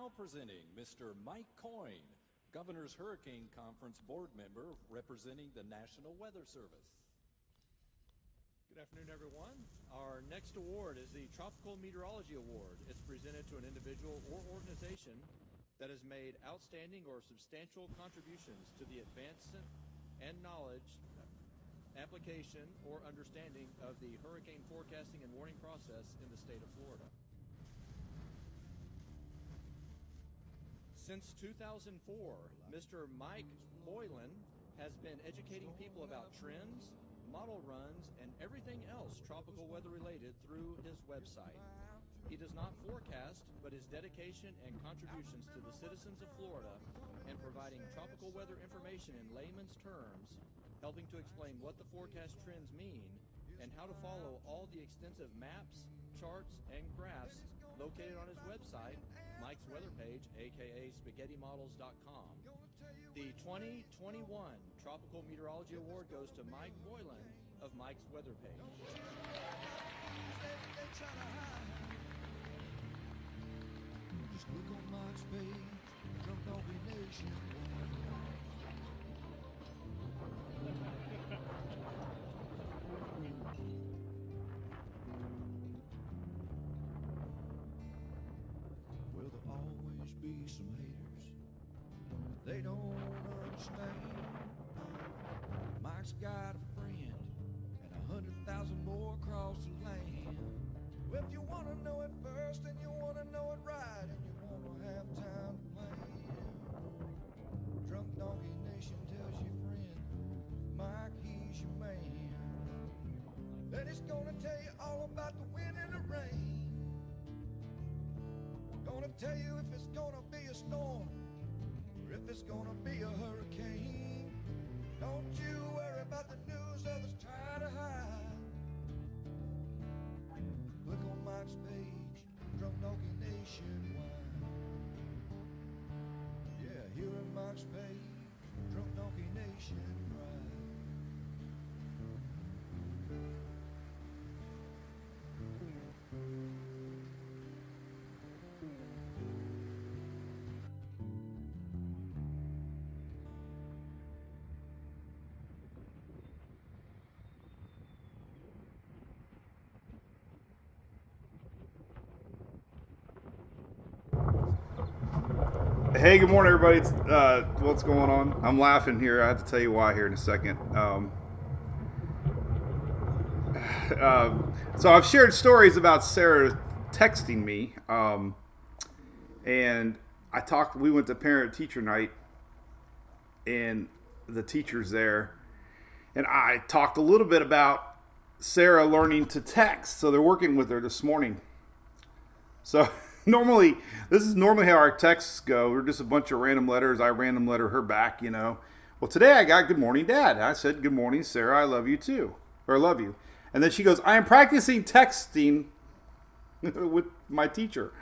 Now presenting Mr. Mike Coyne, Governor's Hurricane Conference Board member representing the National Weather Service. Good afternoon, everyone. Our next award is the Tropical Meteorology Award. It's presented to an individual or organization that has made outstanding or substantial contributions to the advancement and knowledge, application, or understanding of the hurricane forecasting and warning process in the state of Florida. Since 2004, Mr. Mike Boylan has been educating people about trends, model runs, and everything else tropical weather related through his website. He does not forecast, but his dedication and contributions to the citizens of Florida and providing tropical weather information in layman's terms, helping to explain what the forecast trends mean, and how to follow all the extensive maps, charts, and graphs located on his website, Mike's Weather Page, aka SpaghettiModels.com. The 2021 Tropical Meteorology Award goes to Mike Boylan of Mike's Weather Page. Just click on Mike's page, Drunk Donkey Nation. Well, there'll always be some haters. They don't understand. Mike's got a friend and 100,000 more across the land. Well, if you want to know it first and you want to know it right and you want to have time to plan, Drunk Donkey Nation tells your friend, Mike, he's your man. Then he's gonna tell you all about the wind and the rain. We're gonna tell you if it's gonna be a storm or if it's gonna be a hurricane. Don't you worry about the news others try to hide. Click on Mike's page, Drunk Donkey Nationwide. Yeah, here on Mike's page, Drunk Donkey Nationwide. Hey, good morning, everybody. It's, what's going on? I'm laughing here. I have to tell you why here in a second. So I've shared stories about Sarah texting me, and we went to parent-teacher night, and the teacher's there, and I talked a little bit about Sarah learning to text. So they're working with her this morning. So this is normally how our texts go. We're just a bunch of random letters. I random letter her back, you know. Well, today I got good morning, Dad. I said, good morning, Sarah. I love you too. Or I love you. And then she goes, I am practicing texting with my teacher.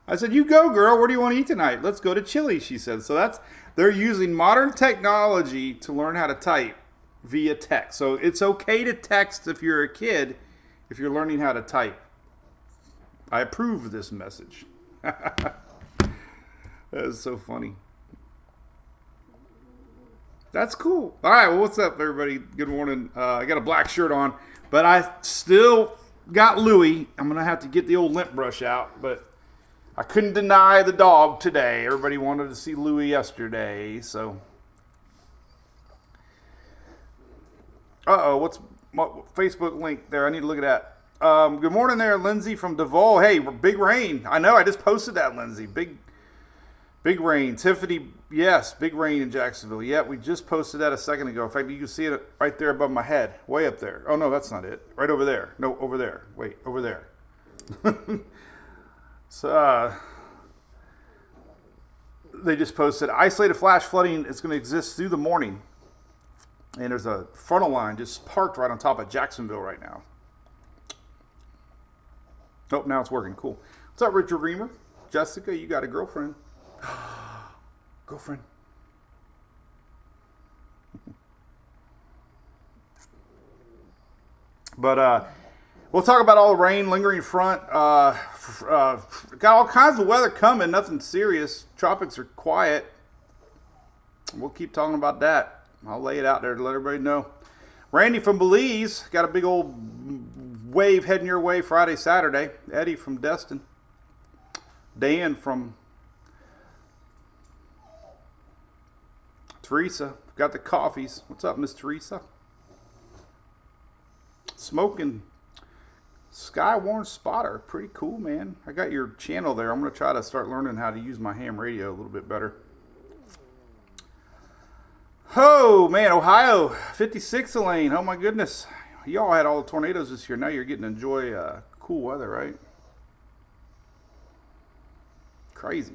I said, you go, girl. Where do you want to eat tonight? Let's go to Chili's, she said. So they're using modern technology to learn how to type via text. So it's okay to text if you're a kid, if you're learning how to type. I approve of this message. That is so funny. That's cool. All right, well, what's up, everybody? Good morning. I got a black shirt on, but I still got Louie. I'm going to have to get the old lint brush out, but I couldn't deny the dog today. Everybody wanted to see Louie yesterday, so. What's my Facebook link there? I need to look at that. Good morning there, Lindsay from Duval. Hey, big rain. I know, I just posted that, Lindsay. Big rain. Tiffany, yes, big rain in Jacksonville. Yeah, we just posted that a second ago. In fact, you can see it right there above my head, way up there. Oh, no, that's not it. Right over there. No, over there. Wait, over there. So, they just posted, isolated flash flooding is going to exist through the morning. And there's a frontal line just parked right on top of Jacksonville right now. Oh, now it's working. Cool. What's up, Richard Reamer? Jessica, you got a girlfriend. Girlfriend. But We'll talk about all the rain, lingering front. Got all kinds of weather coming. Nothing serious. Tropics are quiet. We'll keep talking about that. I'll lay it out there to let everybody know. Randy from Belize got a big old wave heading your way Friday, Saturday. Eddie from Destin. Dan from Teresa. Got the coffees. What's up, Miss Teresa? Smoking Skywarn Spotter. Pretty cool, man. I got your channel there. I'm going to try to start learning how to use my ham radio a little bit better. Oh, man, Ohio, 56 lane. Oh, my goodness. Y'all had all the tornadoes this year. Now you're getting to enjoy cool weather, right? Crazy.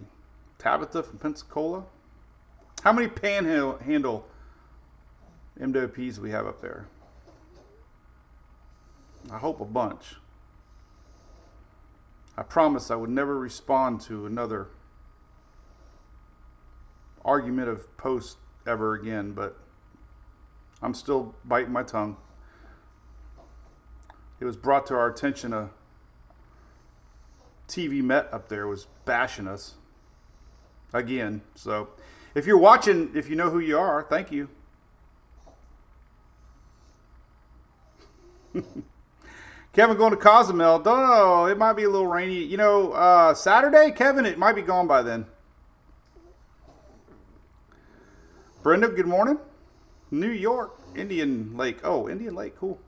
Tabitha from Pensacola. How many panhandle MWPs we have up there? I hope a bunch. I promised I would never respond to another argumentative post ever again, but I'm still biting my tongue. It was brought to our attention a TV Met up there was bashing us again. So if you're watching, if you know who you are, thank you. Kevin going to Cozumel. Don't know. It might be a little rainy. You know, Saturday, Kevin, it might be gone by then. Brenda, good morning. New York, Indian Lake. Oh, Indian Lake, cool.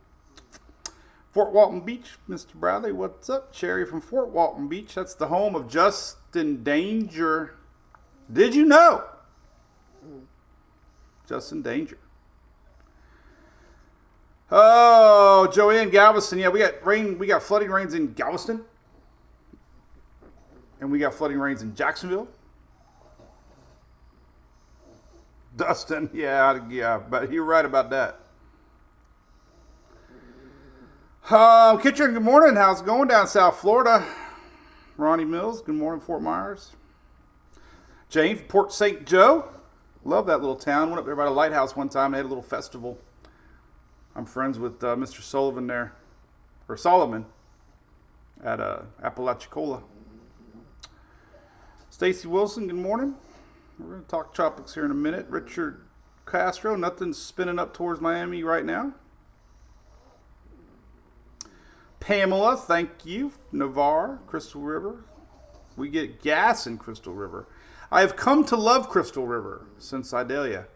Fort Walton Beach, Mr. Bradley, what's up? Sherry from Fort Walton Beach. That's the home of Justin Danger. Did you know? Justin Danger. Oh, Joanne Galveston. Yeah, we got rain. We got flooding rains in Galveston. And we got flooding rains in Jacksonville. Dustin, yeah, but you're right about that. Kitchen, good morning. How's it going down South Florida? Ronnie Mills, good morning, Fort Myers. Jane from Port St. Joe. Love that little town. Went up there by the lighthouse one time. They had a little festival. I'm friends with Mr. Sullivan there, or Solomon, at Apalachicola. Stacy Wilson, good morning. We're going to talk tropics here in a minute. Richard Castro, nothing's spinning up towards Miami right now. Pamela, thank you. Navarre, Crystal River. We get gas in Crystal River. I have come to love Crystal River since Idalia.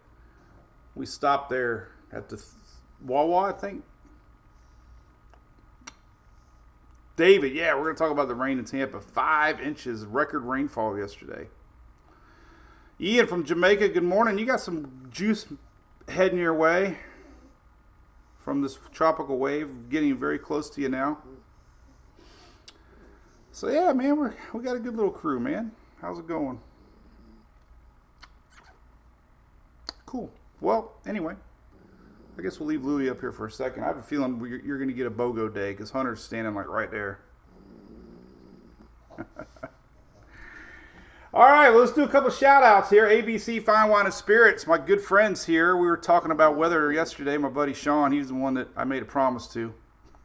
We stopped there at the Wawa, I think. David, yeah, we're going to talk about the rain in Tampa. 5 inches, record rainfall yesterday. Ian from Jamaica, good morning. You got some juice heading your way from this tropical wave, getting very close to you now. So yeah, man, we got a good little crew, man. How's it going? Cool. Well, anyway, I guess we'll leave Louie up here for a second. I have a feeling you're going to get a BOGO day because Hunter's standing like right there. All right, well, let's do a couple shout outs here. ABC Fine Wine and Spirits, my good friends here. We were talking about weather yesterday. My buddy Sean, he's the one that I made a promise to.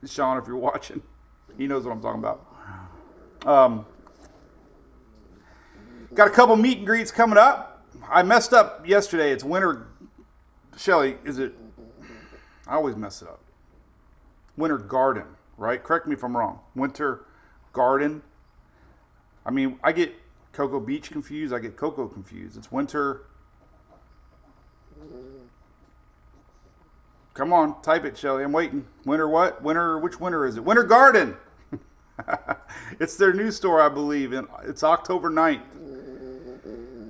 Sean, if you're watching, he knows what I'm talking about. Got a couple meet and greets coming up. I messed up yesterday. It's Winter. Shelly, is it? I always mess it up. Winter Garden, right? Correct me if I'm wrong. Winter Garden. I mean, I get Cocoa Beach confused. I get Cocoa confused. It's Winter. Come on, type it, Shelly. I'm waiting. Winter what? Winter, which winter is it? Winter Garden. It's their new store, I believe. And it's October 9th.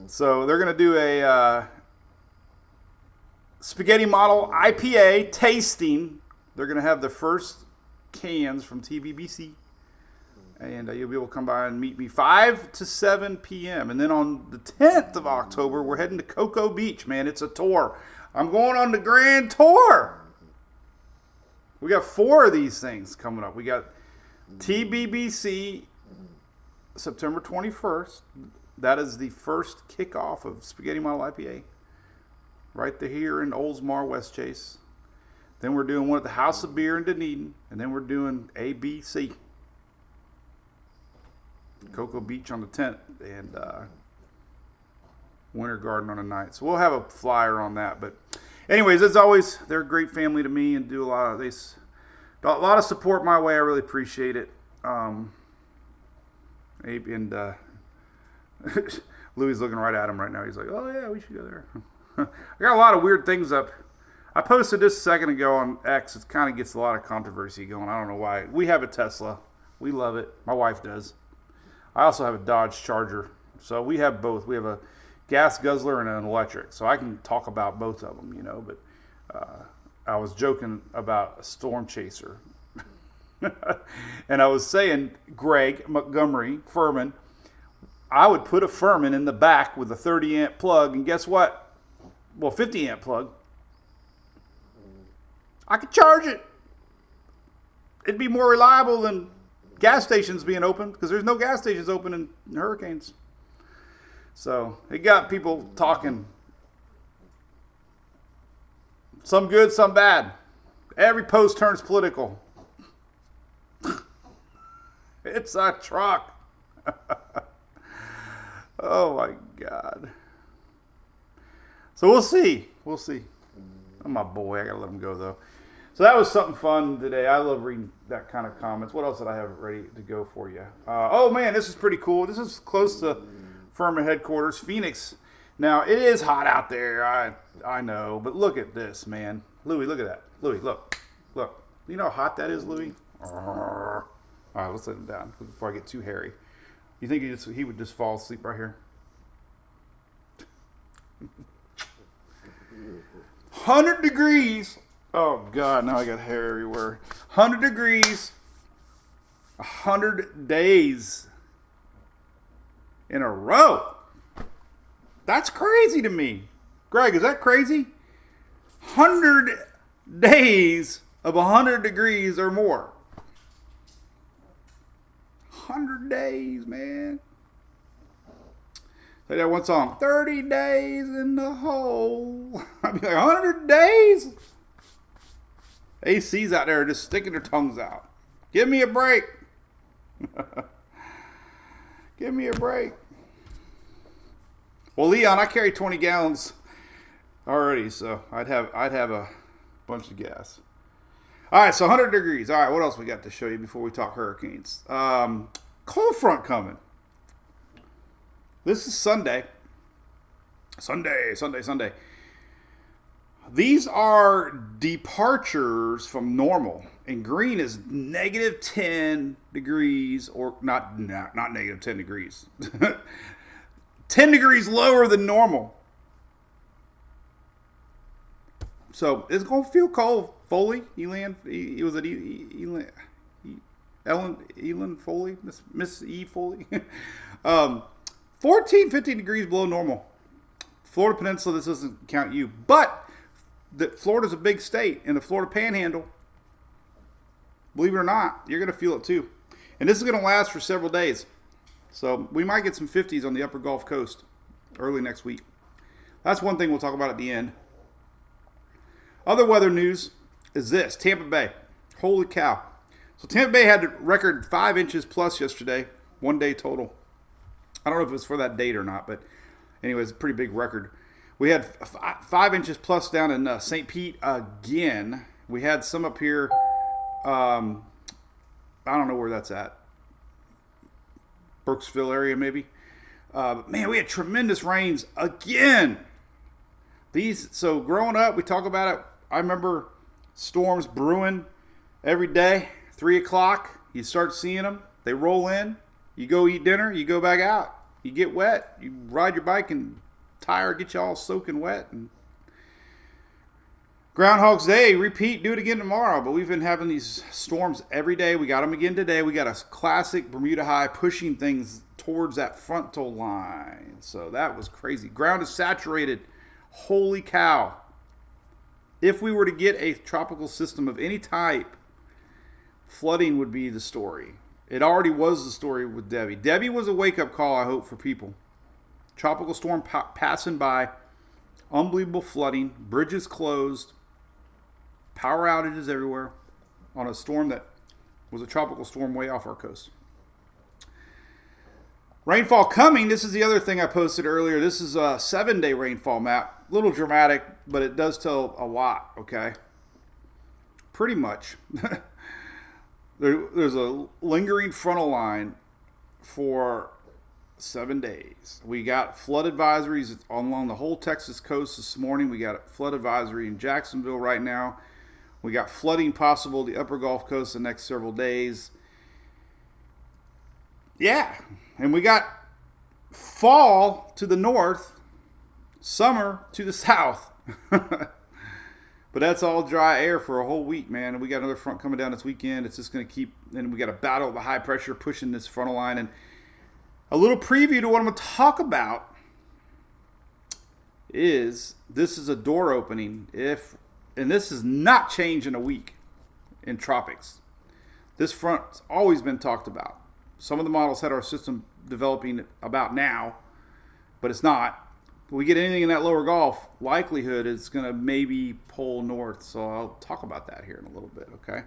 So they're going to do a spaghetti model IPA tasting. They're going to have the first cans from TBBC. And you'll be able to come by and meet me 5 to 7 p.m. And then on the 10th of October, we're heading to Cocoa Beach, man. It's a tour. I'm going on the grand tour. We got 4 of these things coming up. We got TBBC September 21st. That is the first kickoff of Spaghetti Model IPA. Right there here in Oldsmar, West Chase. Then we're doing one at the House of Beer in Dunedin. And then we're doing ABC. Cocoa Beach on the 10th. And Winter Garden on the 9th. So we'll have a flyer on that. But anyways, as always, they're a great family to me and do a lot of support my way. I really appreciate it. Abe and Louis looking right at him right now. He's like, oh yeah, we should go there. I got a lot of weird things up. I posted this a second ago on X. It kind of gets a lot of controversy going. I don't know why. We have a Tesla. We love it. My wife does. I also have a Dodge Charger. So we have both. We have a gas guzzler and an electric. So I can talk about both of them, But I was joking about a storm chaser. And I was saying, Greg Montgomery, Furman, I would put a Furman in the back with a 30 amp plug. And guess what? Well, 50 amp plug. I could charge it. It'd be more reliable than gas stations being open because there's no gas stations open in hurricanes. So it got people talking. Some good, some bad. Every post turns political. It's a truck. Oh my God. So we'll see. We'll see. Oh, my boy. I got to let him go though. So that was something fun today. I love reading that kind of comments. What else did I have ready to go for you? Oh man, this is pretty cool. This is close to Furman headquarters, Phoenix. Now it is hot out there. I know, but look at this, man. Louis, look at that. Louis, look. You know how hot that is, Louis? All right, let's let him down before I get too hairy. You think he would just fall asleep right here? 100 degrees. Oh, God, now I got hair everywhere. 100 degrees. 100 days in a row. That's crazy to me. Greg, is that crazy? 100 days of 100 degrees or more. 100 days, man. Say that one song. 30 days in the hole. I'd be like, 100 days? AC's out there just sticking their tongues out. Give me a break. Give me a break. Well, Leon, I carry 20 gallons already, so I'd have a bunch of gas. All right, so 100 degrees. All right, what else we got to show you before we talk hurricanes? Cold front coming. This is Sunday. Sunday. These are departures from normal. And green is negative 10 degrees, or not negative 10 degrees. 10 degrees lower than normal. So it's going to feel cold. Foley, Elan Foley, Miss E Foley. 14, 15 degrees below normal. Florida Peninsula, this doesn't count you. But Florida's a big state. In the Florida Panhandle, believe it or not, you're going to feel it too. And this is going to last for several days. So we might get some 50s on the upper Gulf Coast early next week. That's one thing we'll talk about at the end. Other weather news is this. Tampa Bay. Holy cow. So Tampa Bay had a record 5 inches plus yesterday. 1 day total. I don't know if it was for that date or not, but anyways, a pretty big record. We had 5 inches plus down in St. Pete again. We had some up here. I don't know where that's at. Brooksville area maybe. Man, we had tremendous rains again. So growing up, we talk about it. I remember storms brewing every day. 3 o'clock, you start seeing them. They roll in. You go eat dinner. You go back out. You get wet. You ride your bike and tire get you all soaking wet. And Groundhog's Day, repeat, do it again tomorrow. But we've been having these storms every day. We got them again today. We got a classic Bermuda high pushing things towards that frontal line. So that was crazy. Ground is saturated. Holy cow. If we were to get a tropical system of any type, flooding would be the story. It already was the story with Debbie. Debbie was a wake-up call, I hope, for people. Tropical storm passing by. Unbelievable flooding. Bridges closed. Power outages everywhere on a storm that was a tropical storm way off our coast. Rainfall coming. This is the other thing I posted earlier. This is a 7-day rainfall map. A little dramatic, but it does tell a lot, okay? Pretty much. There's a lingering frontal line for 7 days. We got flood advisories along the whole Texas coast this morning. We got a flood advisory in Jacksonville right now. We got flooding possible the upper Gulf Coast the next several days. Yeah, and we got fall to the north, summer to the south. But that's all dry air for a whole week, man. And we got another front coming down this weekend. It's just going to keep, and we got to battle the high pressure pushing this frontal line. And a little preview to what I'm going to talk about is this is a door opening. And this is not change in a week in tropics. This front's always been talked about. Some of the models had our system developing about now, but it's not. If we get anything in that lower Gulf, likelihood it's going to maybe pull north. So I'll talk about that here in a little bit, okay?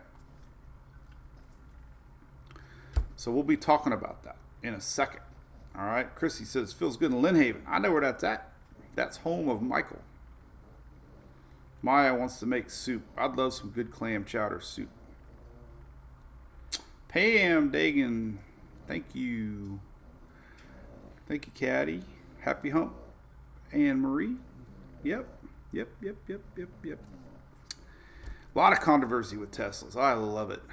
So we'll be talking about that in a second. All right, Chrissy says, feels good in Lynn Haven. I know where that's at. That's home of Michael. Maya wants to make soup. I'd love some good clam chowder soup. Pam Dagan, thank you. Thank you, Caddy. Happy hump. Anne Marie. Yep. A lot of controversy with Teslas. I love it.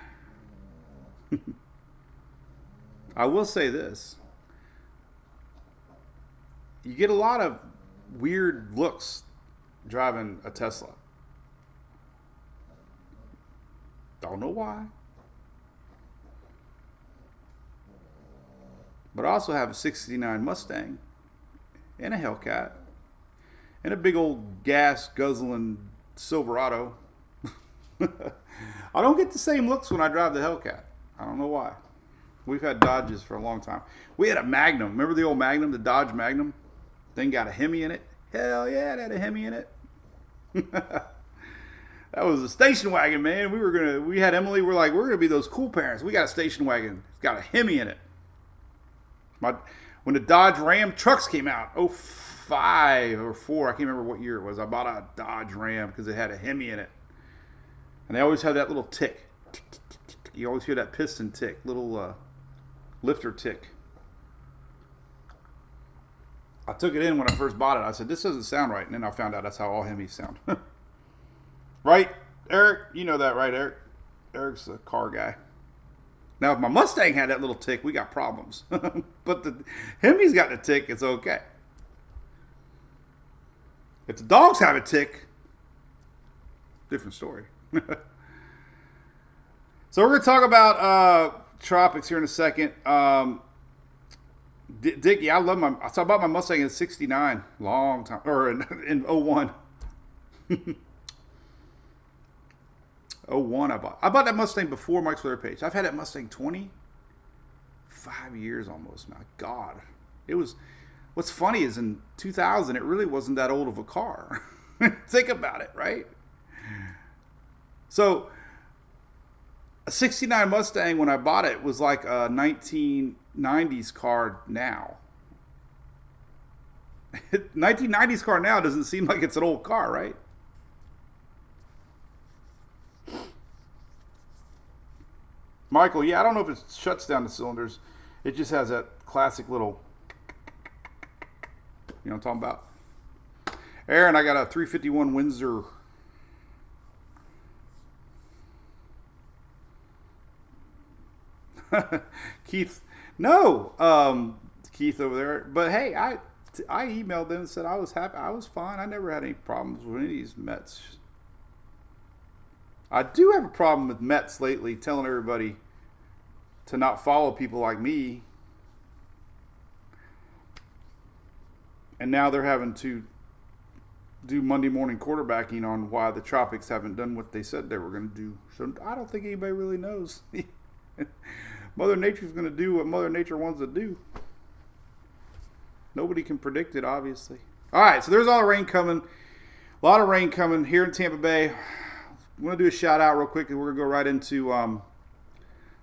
I will say this. You get a lot of weird looks driving a Tesla. Don't know why. But I also have a 69 Mustang and a Hellcat and a big old gas guzzling Silverado. I don't get the same looks when I drive the Hellcat. I don't know why. We've had Dodges for a long time. We had a Magnum. Remember the old Magnum, the Dodge Magnum? Thing got a Hemi in it. Hell yeah, it had a Hemi in it. That was a station wagon, man. We had Emily. We're gonna be those cool parents. We got a station wagon. It's got a Hemi in it. When the Dodge Ram trucks came out, 05 or 4, I can't remember what year it was. I bought a Dodge Ram because it had a Hemi in it, and they always have that little tick. You always hear that piston tick, little lifter tick. I took it in when I first bought it. I said, this doesn't sound right. And then I found out that's how all Hemis sound. Right, Eric? You know that, right, Eric? Eric's a car guy. Now, if my Mustang had that little tick, we got problems. But the Hemi's got the tick, it's okay. If the dogs have a tick, different story. So we're going to talk about tropics here in a second. Dickie, I bought my Mustang in '69, long time, or in 01. 01 I bought that Mustang before Mike's Twitter page. I've had that Mustang 25 years almost. My God. What's funny is in 2000, it really wasn't that old of a car. Think about it, right? So a 69 Mustang when I bought it was like a 1990s car now. 1990s car now doesn't seem like it's an old car, right? Michael, yeah, I don't know if it shuts down the cylinders. It just has that classic little, you know what I'm talking about? Aaron, I got a 351 Windsor. Keith, no, Keith over there. But hey, I emailed them and said I was happy. I was fine. I never had any problems with any of these Mets. I do have a problem with Mets lately, telling everybody to not follow people like me. And now they're having to do Monday morning quarterbacking on why the tropics haven't done what they said they were going to do. So I don't think anybody really knows. Mother Nature's going to do what Mother Nature wants to do. Nobody can predict it, obviously. All right, so there's all the rain coming. A lot of rain coming here in Tampa Bay. want to do a shout out real quick, and we're going to go right into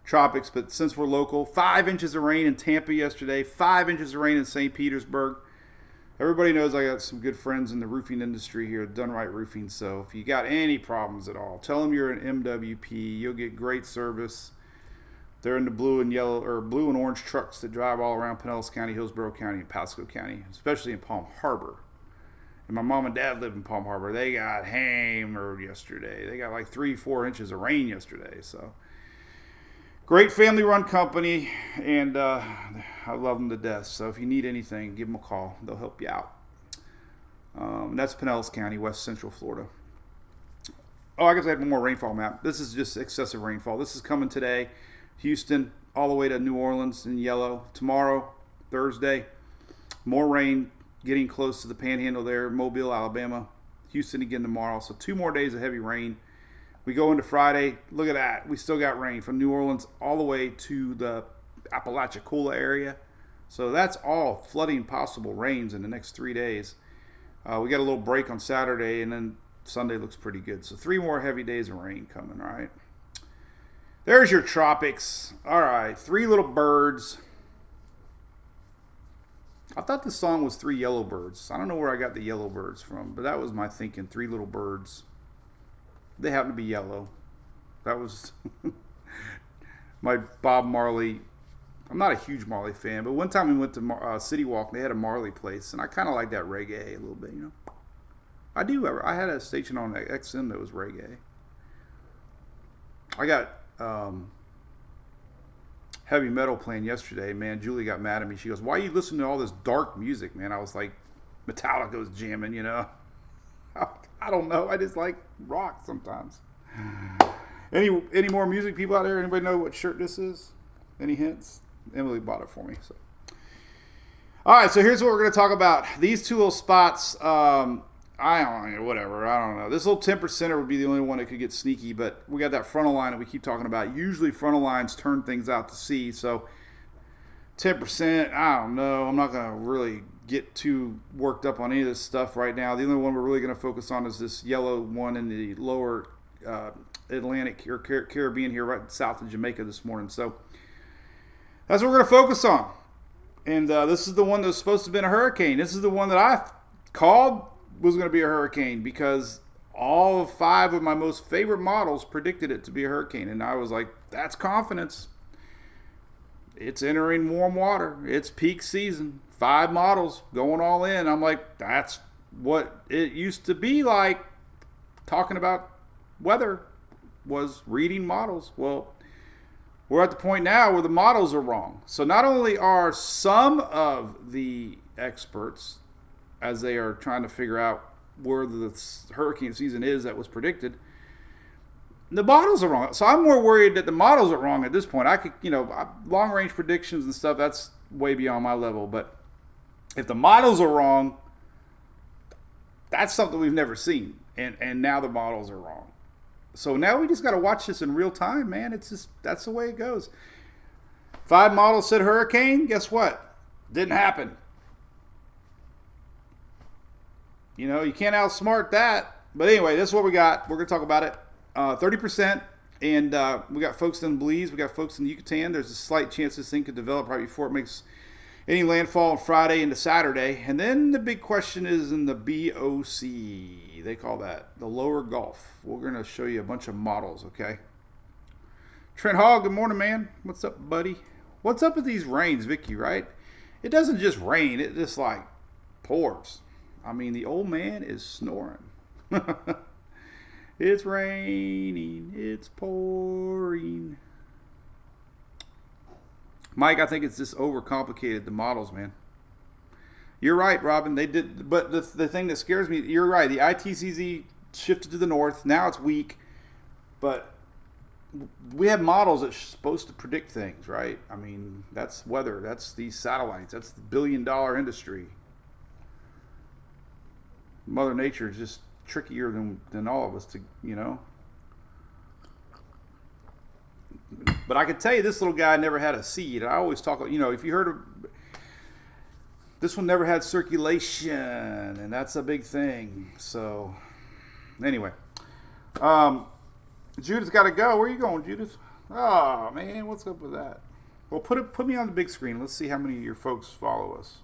tropics. But since we're local, 5 inches of rain in Tampa yesterday, 5 inches of rain in St. Petersburg. Everybody knows I got some good friends in the roofing industry here at Done Right Roofing. So if you got any problems at all, tell them you're an MWP. You'll get great service. They're in the blue and orange trucks that drive all around Pinellas County, Hillsborough County, and Pasco County, especially in Palm Harbor. And my mom and dad live in Palm Harbor. They got hammered yesterday. They got like 3-4 inches of rain yesterday. So great family-run company, and I love them to death. So if you need anything, give them a call. They'll help you out. That's Pinellas County, West Central Florida. Oh, I guess I had one more rainfall map. This is just excessive rainfall. This is coming today. Houston, all the way to New Orleans in yellow. Tomorrow, Thursday, more rain, getting close to the panhandle there. Mobile, Alabama. Houston again tomorrow. So 2 more days of heavy rain. We go into Friday. Look at that. We still got rain from New Orleans all the way to the Apalachicola area. So that's all flooding possible rains in the next 3 days. We got a little break on Saturday, and then Sunday looks pretty good. So 3 more heavy days of rain coming, all right? There's your tropics. All right, 3 little birds. I thought the song was 3 yellow birds. I don't know where I got the yellow birds from, but that was my thinking, 3 little birds. They happen to be yellow. That was my Bob Marley. I'm not a huge Marley fan, but one time we went to City Walk, and they had a Marley place, and I kind of like that reggae a little bit, you know. I do. I had a station on XM that was reggae. I got heavy metal playing yesterday. Man, Julie got mad at me. She goes, "Why are you listening to all this dark music, man?" I was like, Metallica was jamming, you know. I don't know. I just like rock sometimes. Any more music people out there? Anybody know what shirt this is? Any hints? Emily bought it for me. So, all right. So here's what we're going to talk about. These 2 little spots. I don't know. Whatever. I don't know. This little 10%er would be the only one that could get sneaky. But we got that frontal line that we keep talking about. Usually frontal lines turn things out to sea. So 10%. I don't know. I'm not going to really get too worked up on any of this stuff right now. The only one we're really going to focus on is this yellow one in the lower Atlantic or Caribbean here, right south of Jamaica this morning. So that's what we're going to focus on. And this is the one that's supposed to have been a hurricane. This is the one that I called was going to be a hurricane because all 5 of my most favorite models predicted it to be a hurricane. And I was like, that's confidence. It's entering warm water. It's peak season. 5 models going all in. I'm like, that's what it used to be like. Talking about weather was reading models. Well, we're at the point now where the models are wrong. So not only are some of the experts, as they are trying to figure out where the hurricane season is that was predicted, the models are wrong. So I'm more worried that the models are wrong at this point. I could, long range predictions and stuff, that's way beyond my level. But if the models are wrong, that's something we've never seen. And now the models are wrong. So now we just got to watch this in real time, man. It's just, that's the way it goes. 5 models said hurricane. Guess what? Didn't happen. You can't outsmart that. But anyway, this is what we got. We're going to talk about it. 30%. And we got folks in Belize. We got folks in Yucatan. There's a slight chance this thing could develop right before it makes any landfall on Friday into Saturday. And then the big question is in the BOC. They call that the lower Gulf. We're going to show you a bunch of models, okay? Trent Hall, good morning, man. What's up, buddy? What's up with these rains, Vicky, right? It doesn't just rain. It just, pours. I mean, the old man is snoring. It's raining. It's pouring. Mike, I think it's just overcomplicated, the models, man. You're right, Robin. They did, but the thing that scares me, you're right. The ITCZ shifted to the north. Now it's weak, but we have models that's supposed to predict things, right? I mean, that's weather. That's these satellites. That's the billion-dollar industry. Mother Nature is just trickier than all of us to, But I can tell you this little guy never had a seed. I always talk, if you heard of, this one never had circulation, and that's a big thing. So, anyway. Judith's got to go. Where are you going, Judith? Oh, man, what's up with that? Well, put me on the big screen. Let's see how many of your folks follow us.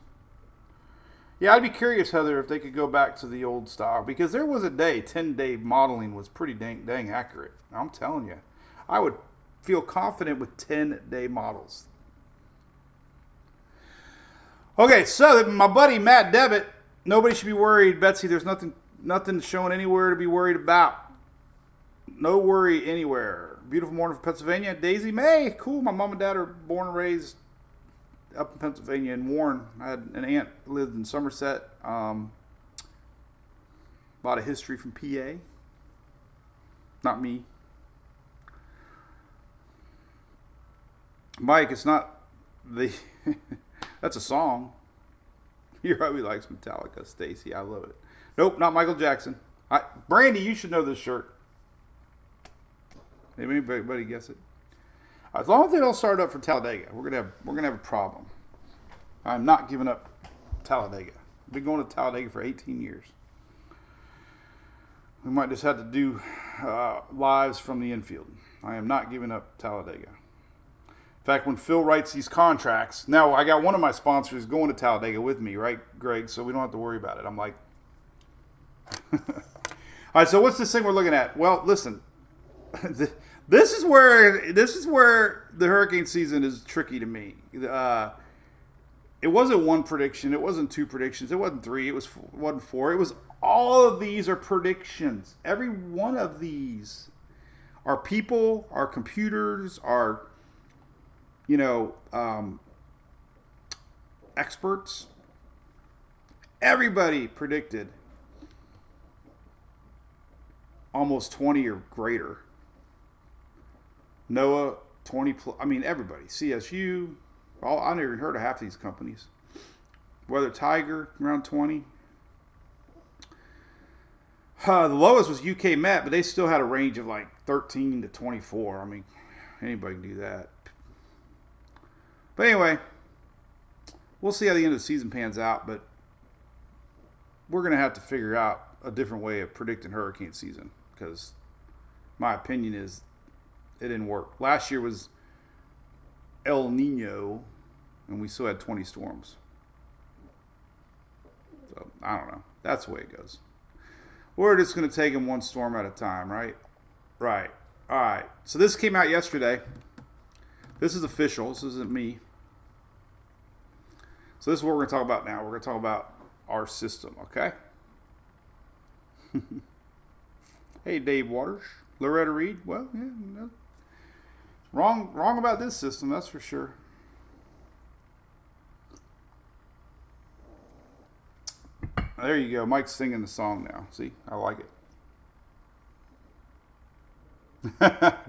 Yeah, I'd be curious, Heather, if they could go back to the old style. Because there was a day, 10-day modeling was pretty dang accurate. I'm telling you. I would feel confident with 10-day models. Okay, so my buddy Matt Devitt, nobody should be worried. Betsy, there's nothing showing anywhere to be worried about. No worry anywhere. Beautiful morning from Pennsylvania. Daisy May, cool. My mom and dad are born and raised up in Pennsylvania in Warren. I had an aunt who lived in Somerset. A lot of history from PA. Not me. Mike, it's not the... That's a song. Your hubby likes Metallica, Stacy. I love it. Nope, not Michael Jackson. Brandy, you should know this shirt. Anybody guess it? As long as they don't start up for Talladega, we're gonna have a problem. I'm not giving up Talladega. I've been going to Talladega for 18 years. We might just have to do lives from the infield. I am not giving up Talladega. In fact, when Phil writes these contracts, now I got one of my sponsors going to Talladega with me, right, Greg? So we don't have to worry about it. I'm like, all right. So what's this thing we're looking at? Well, listen, this is where the hurricane season is tricky to me. It wasn't one prediction. It wasn't two predictions. It wasn't three. It wasn't four. It was all of these are predictions. Every one of these are people, are computers, are experts. Everybody predicted almost 20 or greater. NOAA 20 plus. I mean, everybody. CSU. I never even heard of half these companies. Weather Tiger around 20. The lowest was UK Met, but they still had a range of like 13 to 24. I mean, anybody can do that. But anyway, we'll see how the end of the season pans out, but we're going to have to figure out a different way of predicting hurricane season because my opinion is it didn't work. Last year was El Nino, and we still had 20 storms. So, I don't know. That's the way it goes. We're just going to take them one storm at a time, right? Right. All right. So this came out yesterday. This is official. This isn't me. So this is what we're going to talk about now. We're going to talk about our system, okay? Hey, Dave Waters. Loretta Reed. Well, yeah, no. Wrong about this system, that's for sure. There you go. Mike's singing the song now. See? I like it.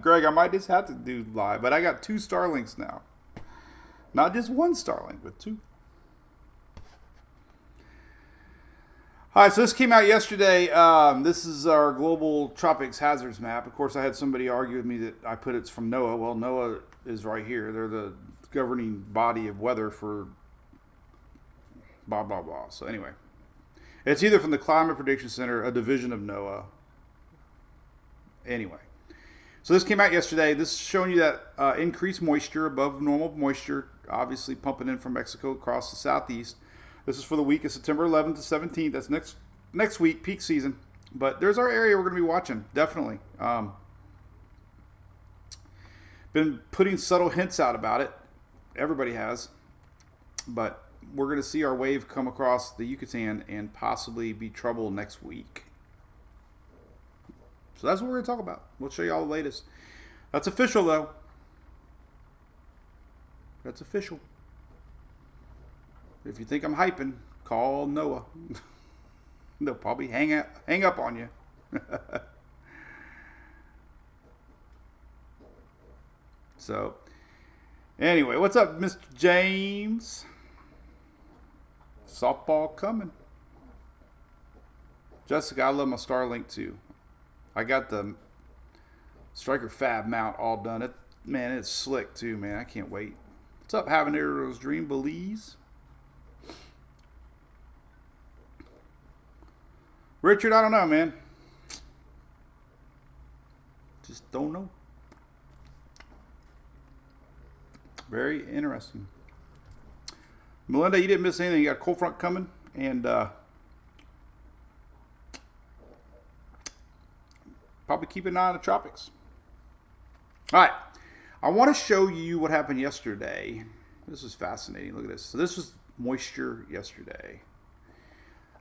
Greg, I might just have to do live, but I got 2 Starlinks now. Not just 1 Starlink, but 2. All right, so this came out yesterday. This is our global tropics hazards map. Of course, I had somebody argue with me that I put it's from NOAA. Well, NOAA is right here. They're the governing body of weather for blah, blah, blah. So anyway, it's either from the Climate Prediction Center, a division of NOAA. Anyway, so this came out yesterday. This is showing you that increased moisture above normal moisture, obviously pumping in from Mexico across the southeast. This is for the week of September 11th to 17th. That's next week, peak season. But there's our area we're going to be watching, definitely. Been putting subtle hints out about it. Everybody has. But we're going to see our wave come across the Yucatan and possibly be trouble next week. So that's what we're going to talk about. We'll show you all the latest. That's official, though. That's official. If you think I'm hyping, call NOAA. They'll probably hang up on you. So, anyway, what's up, Mr. James? Softball coming. Jessica, I love my Starlink too. I got the Striker Fab mount all done. Man, it's slick too, man. I can't wait. What's up, Habanero's Dream Belize? Richard, I don't know, man. Just just don't know. Very interesting. Melinda, you didn't miss anything. You got a cold front coming, and probably keep an eye on the tropics. All right. I want to show you what happened yesterday. This is fascinating. Look at this. So this was moisture yesterday.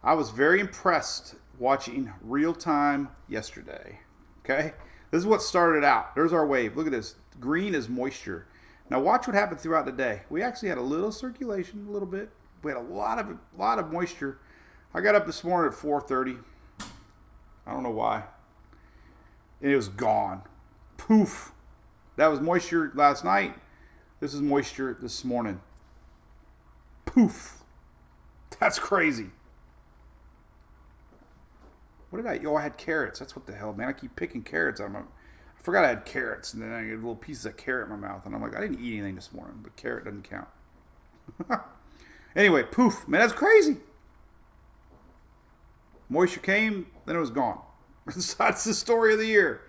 I was very impressed watching real time yesterday. Okay. This is what started out. There's our wave. Look at this. Green is moisture. Now watch what happened throughout the day. We actually had a little circulation, a little bit. We had a lot of moisture. I got up this morning at 4:30. I don't know why. And it was gone. Poof. That was moisture last night. This is moisture this morning. Poof. That's crazy. What did I? Oh, I had carrots. That's what the hell, man. I keep picking carrots. I forgot I had carrots, and then I get little pieces of carrot in my mouth, and I'm like, I didn't eat anything this morning, but carrot doesn't count. Anyway, poof, man, that's crazy. Moisture came, then it was gone. That's the story of the year.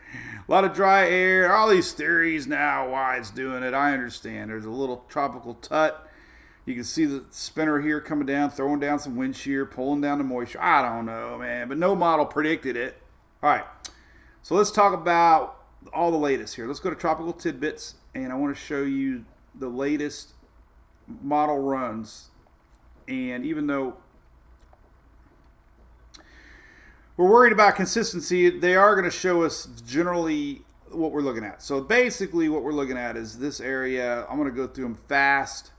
A lot of dry air, all these theories now why it's doing it. I understand. There's a little tropical tut. You can see the spinner here coming down, throwing down some wind shear, pulling down the moisture. I don't know, man, but no model predicted it. All right, so let's talk about all the latest here. Let's go to Tropical Tidbits, and I want to show you the latest model runs. And even though we're worried about consistency, they are going to show us generally what we're looking at. So basically what we're looking at is this area. I'm going to go through them fast.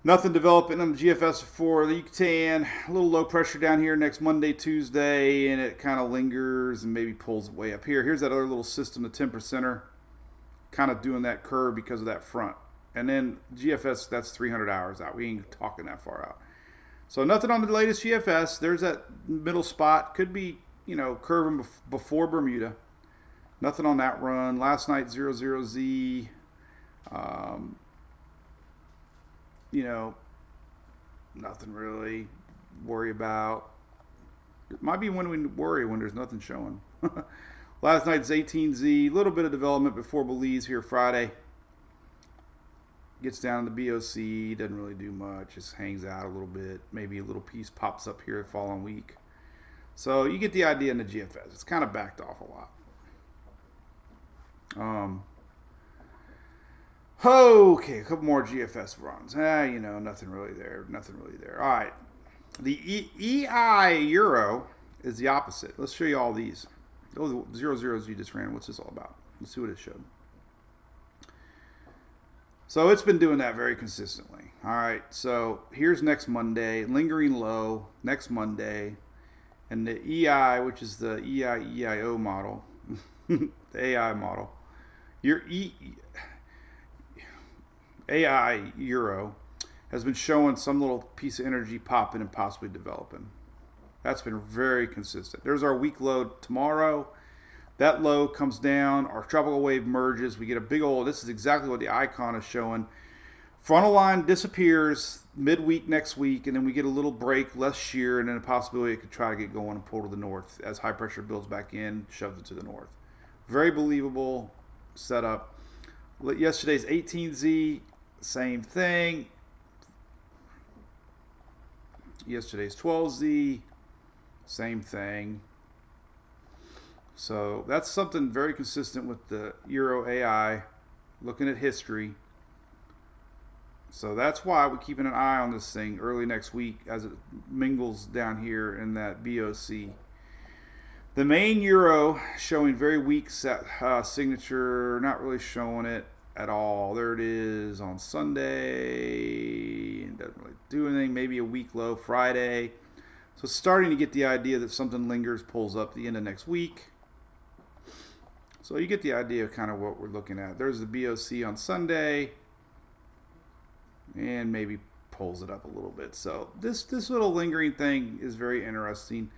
Nothing developing on the GFS for the Yucatan. A little low pressure down here next Monday, Tuesday, and it kind of lingers and maybe pulls way up here. Here's that other little system, the 10%er, kind of doing that curve because of that front. And then GFS, that's 300 hours out. We ain't talking that far out. So nothing on the latest GFS. There's that middle spot. Could be, curving before Bermuda. Nothing on that run. Last night, 00Z. Nothing really worry about. It might be when we worry when there's nothing showing. Last night's 18Z. A little bit of development before Belize here Friday. Gets down to the BOC, doesn't really do much, just hangs out a little bit. Maybe a little piece pops up here the following week. So you get the idea in the GFS. It's kind of backed off a lot. Okay, a couple more GFS runs. Nothing really there. All right. The EI Euro is the opposite. Let's show you all these. Oh, the 00s you just ran. What's this all about? Let's see what it showed. So it's been doing that very consistently. All right, so here's next Monday, lingering low next Monday, and the EI, which is the EIO model, the AI model, your AI Euro has been showing some little piece of energy popping and possibly developing. That's been very consistent. There's our week low tomorrow. That low comes down, our tropical wave merges, we get a big old, this is exactly what the icon is showing. Frontal line disappears midweek next week, and then we get a little break, less shear, and then a possibility it could try to get going and pull to the north as high pressure builds back in, shoves it to the north. Very believable setup. Yesterday's 18Z, same thing. Yesterday's 12Z, same thing. So that's something very consistent with the Euro AI, looking at history. So that's why we're keeping an eye on this thing early next week as it mingles down here in that BOC. The main Euro showing very weak signature, not really showing it at all. There it is on Sunday. It doesn't really do anything. Maybe a week low Friday. So it's starting to get the idea that something lingers, pulls up the end of next week. So you get the idea of kind of what we're looking at. There's the BOC on Sunday, and maybe pulls it up a little bit. So this little lingering thing is very interesting.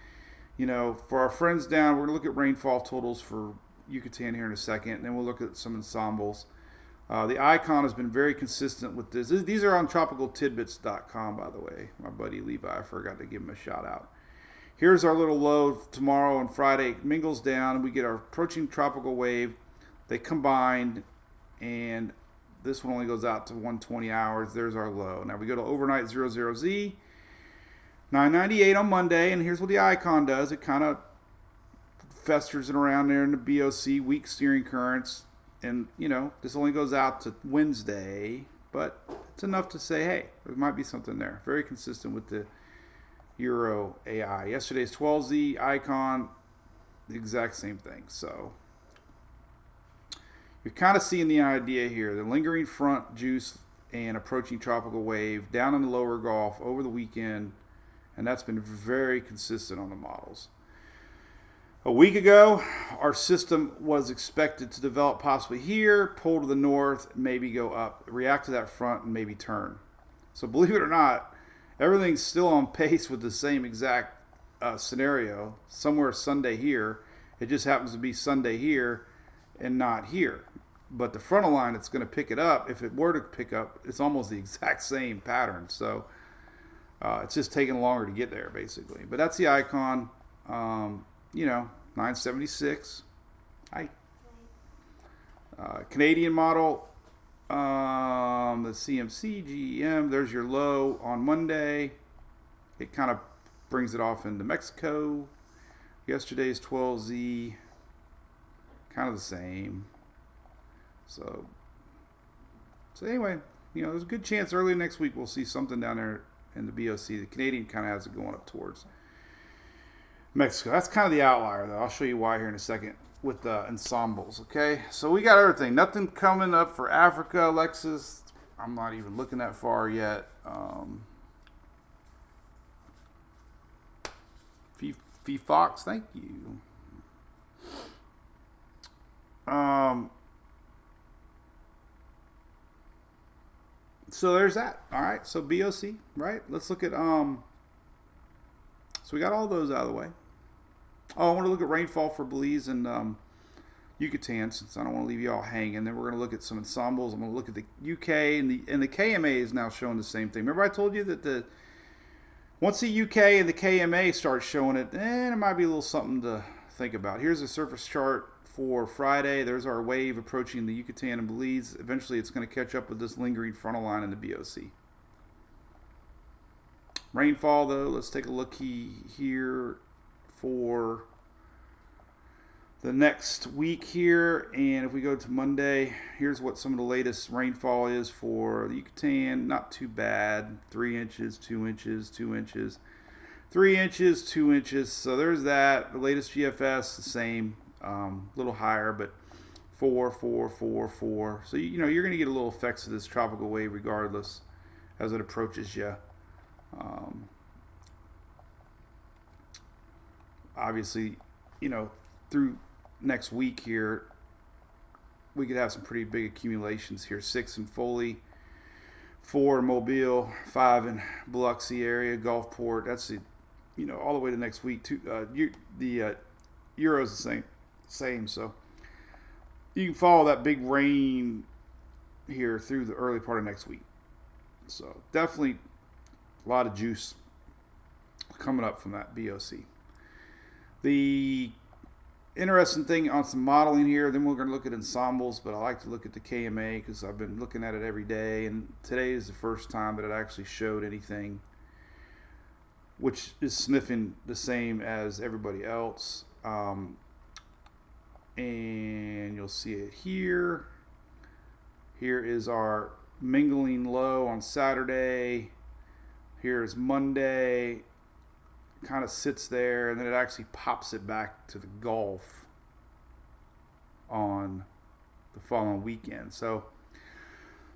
For our friends down, we're going to look at rainfall totals for Yucatan here in a second, and then we'll look at some ensembles. The icon has been very consistent with this. These are on tropicaltidbits.com, by the way. My buddy Levi, I forgot to give him a shout out. Here's our little low tomorrow and Friday. It mingles down, and we get our approaching tropical wave. They combined, and this one only goes out to 120 hours. There's our low. Now we go to overnight 00Z, 998 on Monday, and here's what the icon does. It kind of festers it around there in the BOC, weak steering currents, and this only goes out to Wednesday, but it's enough to say, hey, there might be something there. Very consistent with the Euro AI. Yesterday's 12Z icon, the exact same thing. So you're kind of seeing the idea here. The lingering front juice and approaching tropical wave down in the lower Gulf over the weekend, and that's been very consistent on the models. A week ago, our system was expected to develop possibly here, pull to the north, maybe go up, react to that front, and maybe turn. So believe it or not, everything's still on pace with the same exact scenario. Somewhere Sunday here. It just happens to be Sunday here and not here. But the frontal line, it's going to pick it up. If it were to pick up, it's almost the exact same pattern. So it's just taking longer to get there, basically. But that's the icon. 976. Hi. Canadian model. The CMC, GEM. There's your low on Monday. It kind of brings it off into Mexico. Yesterday's 12Z. Kind of the same. So anyway, there's a good chance early next week we'll see something down there in the BOC. The Canadian kind of has it going up towards Mexico. That's kind of the outlier, though. I'll show you why here in a second with the ensembles, okay? So we got everything. Nothing coming up for Africa, Alexis. I'm not even looking that far yet. Fee Fox, thank you. So there's that. All right, so BOC, right? Let's look at, so we got all those out of the way. Oh, I want to look at rainfall for Belize and Yucatan, since I don't want to leave you all hanging. Then we're going to look at some ensembles. I'm going to look at the UK, and the KMA is now showing the same thing. Remember I told you that once the UK and the KMA start showing it, it might be a little something to think about. Here's a surface chart for Friday. There's our wave approaching the Yucatan and Belize. Eventually it's going to catch up with this lingering frontal line in the BOC. Rainfall, though, let's take a look here for the next week here. And if we go to Monday, here's what some of the latest rainfall is for the Yucatan. Not too bad. 3 inches, 2 inches, 2 inches, 3 inches, 2 inches. So there's that. The latest GFS, the same. Little higher, but 4, 4, 4, 4. So you're going to get a little effects of this tropical wave regardless as it approaches you. Obviously, through next week here, we could have some pretty big accumulations here. 6 in Foley, 4 in Mobile, 5 in Biloxi area, Gulfport. That's all the way to next week. The Euro's the same. So you can follow that big rain here through the early part of next week. So definitely a lot of juice coming up from that BOC. The interesting thing on some modeling here, then we're going to look at ensembles, but I like to look at the KMA because I've been looking at it every day, and today is the first time that it actually showed anything which is sniffing the same as everybody else. And you'll see it here. Here is our mingling low on Saturday. Here is Monday. Kind of sits there, and then it actually pops it back to the Gulf on the following weekend. So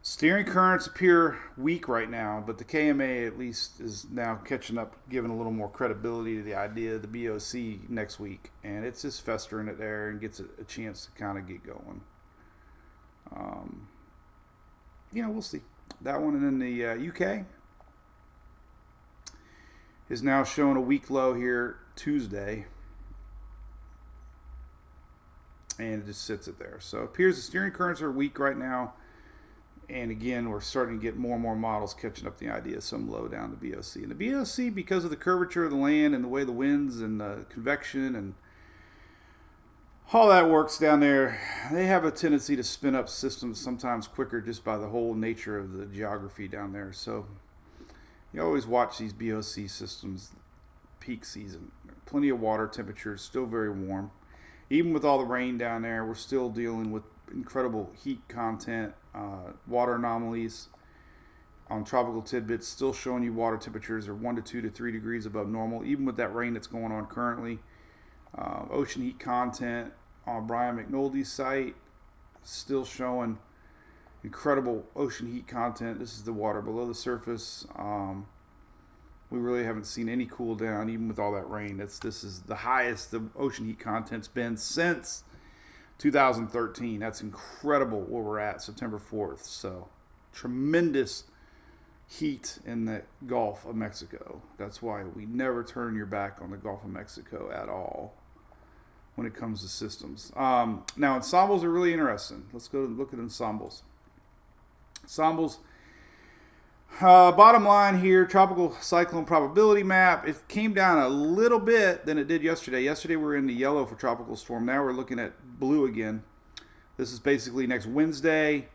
steering currents appear weak right now, but the KMA at least is now catching up, giving a little more credibility to the idea of the BOC next week. And it's just festering it there and gets a chance to kind of get going. We'll see. That one. And then the UK is now showing a weak low here Tuesday. And it just sits it there. So it appears the steering currents are weak right now. And again, we're starting to get more and more models catching up the idea of some low down the BOC. And the BOC, because of the curvature of the land and the way the winds and the convection and all that works down there, they have a tendency to spin up systems sometimes quicker just by the whole nature of the geography down there. So you always watch these BOC systems peak season. Plenty of water, temperatures, still very warm. Even with all the rain down there, we're still dealing with incredible heat content, water anomalies on tropical tidbits, still showing you water temperatures are 1 to 2 to 3 degrees above normal, even with that rain that's going on currently. Ocean heat content on Brian McNulty's site, still showing incredible ocean heat content. This is the water below the surface. We really haven't seen any cool down, even with all that rain. This is the highest the ocean heat content's been since 2013. That's incredible where we're at, September 4th. So tremendous heat in the Gulf of Mexico. That's why we never turn your back on the Gulf of Mexico at all when it comes to systems. Now, ensembles are really interesting. Let's go look at ensembles. Ensembles. Bottom line here, tropical cyclone probability map. It came down a little bit than it did yesterday. Yesterday we were in the yellow for tropical storm. Now we're looking at blue again. This is basically next Wednesday,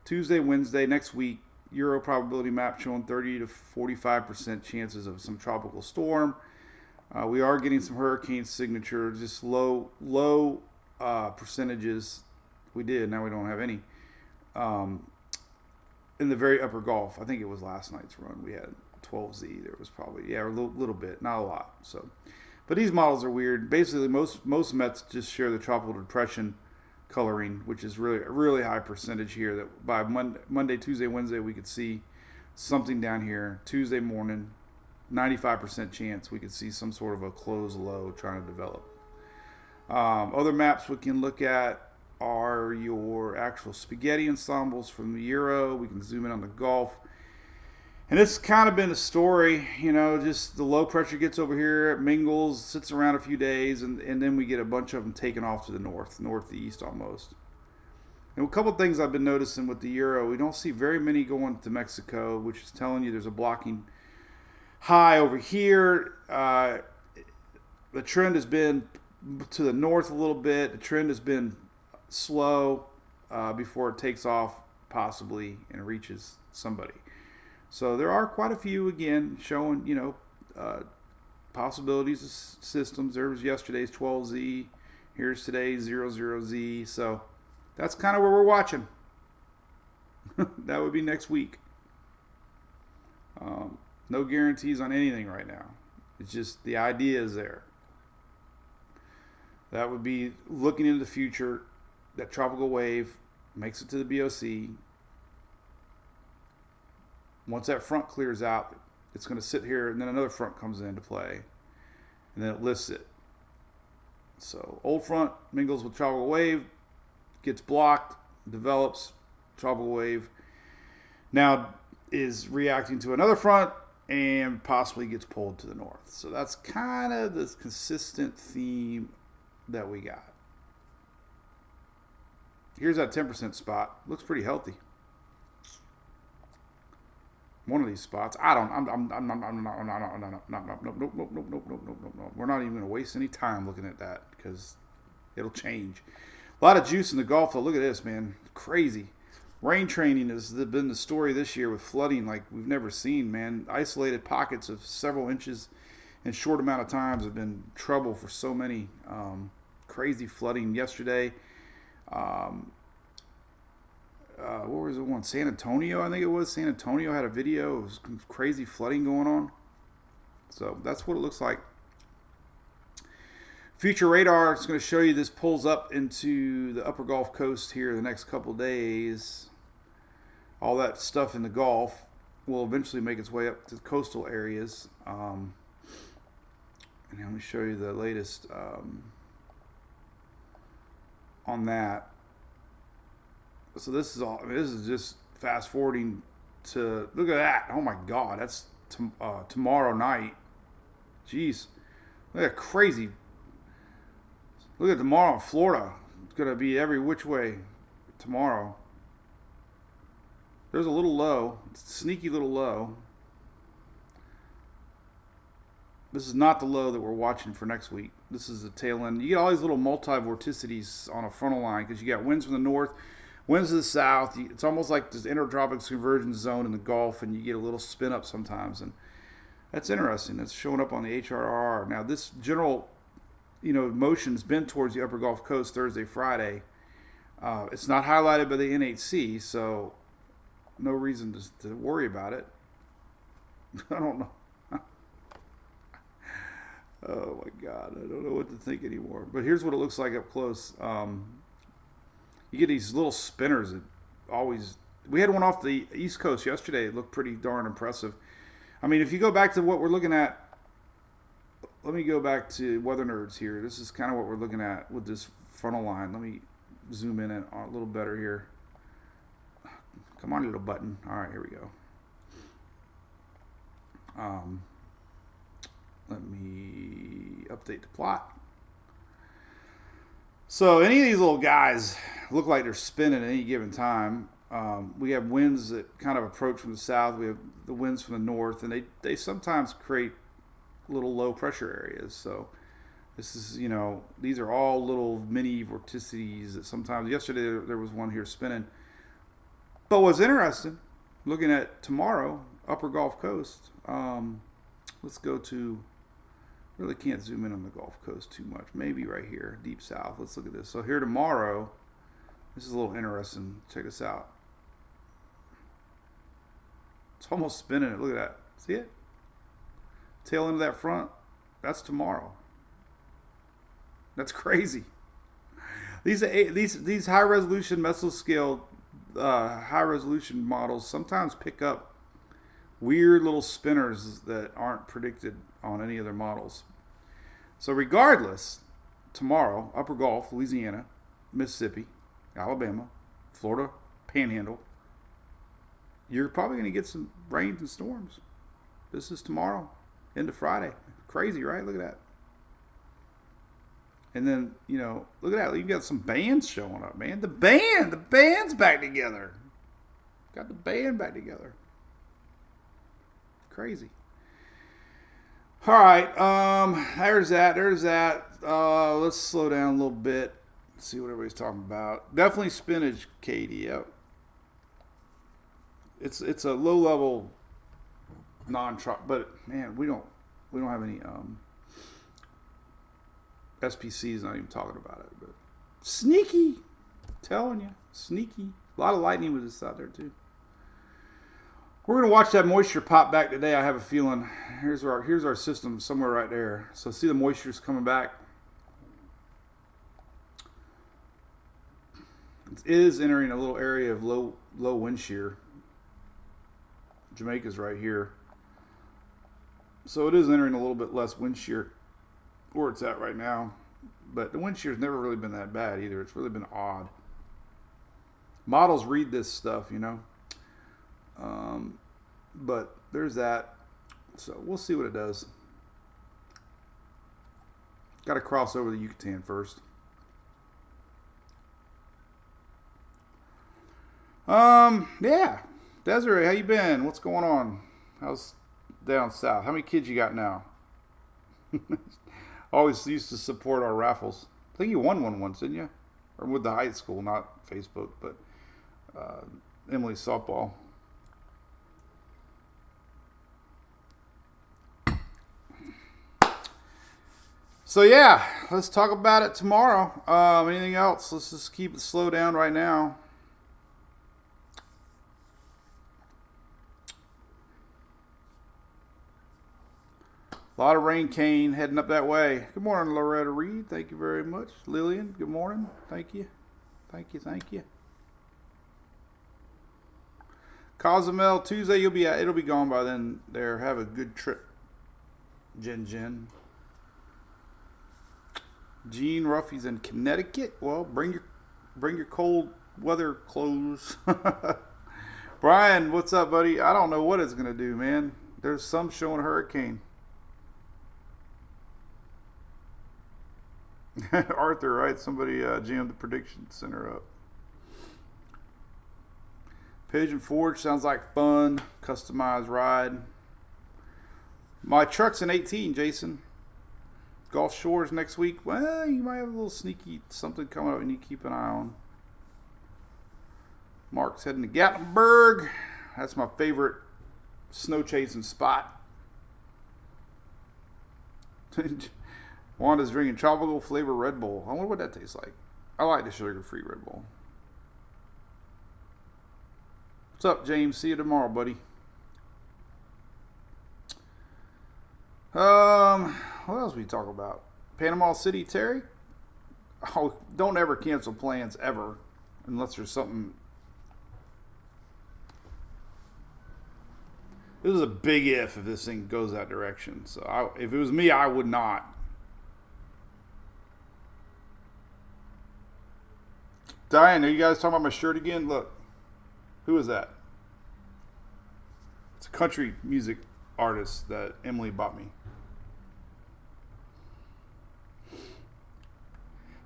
Tuesday, Wednesday, next week. Euro probability map showing 30 to 45% chances of some tropical storm. We are getting some hurricane signature, just low percentages. We did, now we don't have any. In the very upper Gulf, I think it was last night's run. We had 12Z. There was probably a little bit, not a lot. So, but these models are weird. Basically, most Mets just share the tropical depression coloring, which is really a really high percentage here. That by Monday, Tuesday, Wednesday, we could see something down here. Tuesday morning, 95% chance we could see some sort of a closed low trying to develop. Other maps we can look at are your actual spaghetti ensembles from the Euro. We can zoom in on the Gulf. And it's kind of been a story, just the low pressure gets over here, it mingles, sits around a few days, and then we get a bunch of them taken off to the northeast almost. And a couple things I've been noticing with the Euro, we don't see very many going to Mexico, which is telling you there's a blocking high over here. The trend has been to the north a little bit. The trend has been slow before it takes off possibly and reaches somebody. So there are quite a few again showing possibilities of systems. There was yesterday's 12Z, here's today's 00Z. So that's kind of where we're watching. That would be next week. No guarantees on anything right now. It's just the idea is there. That would be looking into the future. That tropical wave makes it to the BOC. Once that front clears out, it's going to sit here, and then another front comes into play, and then it lifts it. So old front mingles with tropical wave, gets blocked, develops, tropical wave now is reacting to another front and possibly gets pulled to the north. So that's kind of the consistent theme that we got. Here's that 10% spot. Looks pretty healthy. One of these spots. Nope. We're not even going to waste any time looking at that because it'll change. A lot of juice in the Gulf, though. Look at this, man. Crazy. Rain training has been the story this year with flooding like we've never seen, man. Isolated pockets of several inches in short amount of times have been trouble for so many. Crazy flooding yesterday. What was it one? San Antonio, I think it was. San Antonio had a video. It was crazy flooding going on. So that's what it looks like. Future radar is going to show you this pulls up into the upper Gulf Coast here the next couple days. All that stuff in the Gulf will eventually make its way up to the coastal areas. And let me show you the latest on that. So this is just fast forwarding to, look at that. Oh my God, that's tomorrow night. Jeez, look at that crazy. Look at tomorrow in Florida. It's going to be every which way tomorrow. There's a little low, sneaky little low. This is not the low that we're watching for next week. This is the tail end. You get all these little multi-vorticities on a frontal line because you got winds from the north, winds to the south. It's almost like this intertropics convergence zone in the Gulf, and you get a little spin up sometimes. And that's interesting. That's showing up on the HRR. Now, this general, motion's been towards the upper Gulf Coast Thursday, Friday. It's not highlighted by the NHC, so no reason to worry about it. I don't know. Oh my God, I don't know what to think anymore. But here's what it looks like up close. You get these little spinners that always... We had one off the East Coast yesterday. It looked pretty darn impressive. I mean, if you go back to what we're looking at... Let me go back to Weather Nerds here. This is kind of what we're looking at with this frontal line. Let me zoom in a little better here. Come on, little button. All right, here we go. Let me update the plot. So any of these little guys look like they're spinning at any given time. We have winds that kind of approach from the south. We have the winds from the north, and they sometimes create little low pressure areas. So this is, these are all little mini vorticities that sometimes, yesterday there was one here spinning. But what's interesting, looking at tomorrow, upper Gulf Coast, let's go to, really can't zoom in on the Gulf Coast too much. Maybe right here, deep south. Let's look at this. So here tomorrow, this is a little interesting. Check this out. It's almost spinning it. Look at that. See it? Tail end of that front. That's tomorrow. That's crazy. These high resolution mesoscale, high resolution models sometimes pick up weird little spinners that aren't predicted on any other models. So regardless, tomorrow, upper Gulf, Louisiana, Mississippi, Alabama, Florida, Panhandle, you're probably going to get some rains and storms. This is tomorrow into Friday. Crazy, right? Look at that. And then, look at that. You got some bands showing up, man. The band's back together. Got the band back together. Crazy. All right, there's that. Let's slow down a little bit. See what everybody's talking about. Definitely spinach, Katie. Yep. It's a low level non-trop, but man, we don't have any SPCs. Not even talking about it, but sneaky. I'm telling you, sneaky. A lot of lightning with this out there too. We're going to watch that moisture pop back today. I have a feeling. Here's our system somewhere right there. So see the moisture's coming back. It is entering a little area of low wind shear. Jamaica's right here. So it is entering a little bit less wind shear where it's at right now. But the wind shear's never really been that bad either. It's really been odd. Models read this stuff, but there's that. So we'll see what it does. Got to cross over the Yucatan first. Yeah. Desiree, how you been? What's going on? How's down south? How many kids you got now? Always used to support our raffles. I think you won one once, didn't you? Or with the high school, not Facebook, but Emily's softball. So yeah, let's talk about it tomorrow. Anything else? Let's just keep it slow down right now. A lot of rain cane heading up that way. Good morning, Loretta Reed. Thank you very much. Lillian, good morning. Thank you. Thank you. Cozumel, Tuesday, it'll be gone by then there. Have a good trip. Jen. Gene Ruffy's in Connecticut. Well, bring your cold weather clothes. Brian, what's up, buddy? I don't know what it's gonna do, man. There's some showing hurricane. Arthur, right? Somebody jammed the prediction center up. Pigeon Forge sounds like fun. Customized ride. My truck's an 18, Jason. Gulf Shores next week. Well, you might have a little sneaky something coming up you need to keep an eye on. Mark's heading to Gatlinburg. That's my favorite snow chasing spot. Wanda's drinking tropical flavor Red Bull. I wonder what that tastes like. I like the sugar-free Red Bull. What's up, James? See you tomorrow, buddy. What else we talk about? Panama City, Terry? Oh, don't ever cancel plans, ever. Unless there's something. This is a big if this thing goes that direction. So if it was me, I would not. Diane, are you guys talking about my shirt again? Look. Who is that? It's a country music artist that Emily bought me.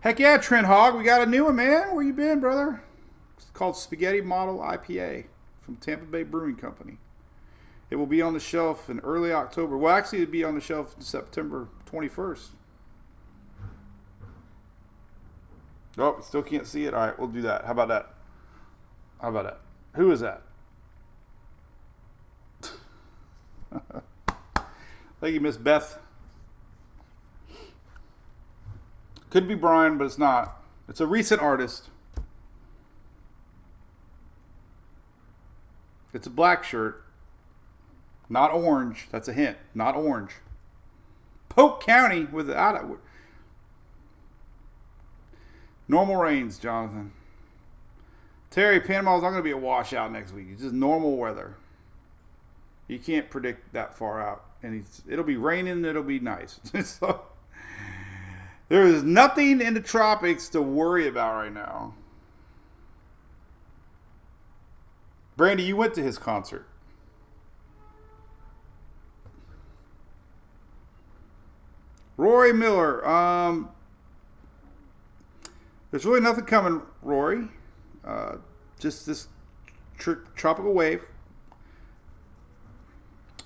Heck yeah, Trent Hogg. We got a new one, man. Where you been, brother? It's called Spaghetti Model IPA from Tampa Bay Brewing Company. It will be on the shelf in early October. Well, actually, it'll be on the shelf September 21st. Oh, still can't see it? All right, we'll do that. How about that? Who is that? Thank you, Miss Beth. Could be Brian, but it's not. It's a recent artist. It's a black shirt. Not orange. That's a hint. Not orange. Polk County with the normal rains, Jonathan. Terry, Panama's not going to be a washout next week. It's just normal weather. You can't predict that far out. And it'll be raining. It'll be nice. So, there is nothing in the tropics to worry about right now. Brandy, you went to his concert. Rory Miller. There's really nothing coming, Rory. Just this tropical wave.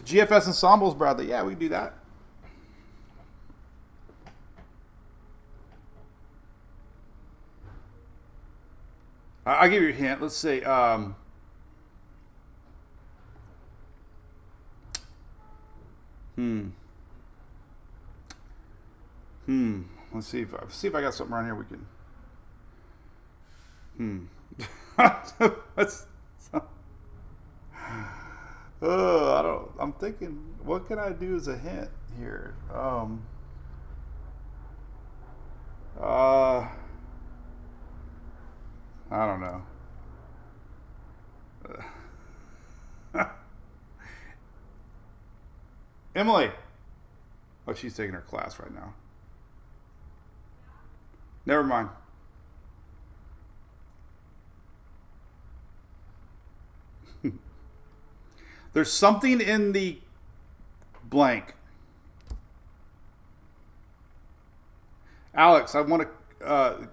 GFS Ensembles, Bradley. Yeah, we can do that. I'll give you a hint. Let's say, Let's see if I got something around here we can. I'm thinking, what can I do as a hint here? I don't know. Emily. Oh, she's taking her class right now. Never mind. There's something in the blank. Alex, I want to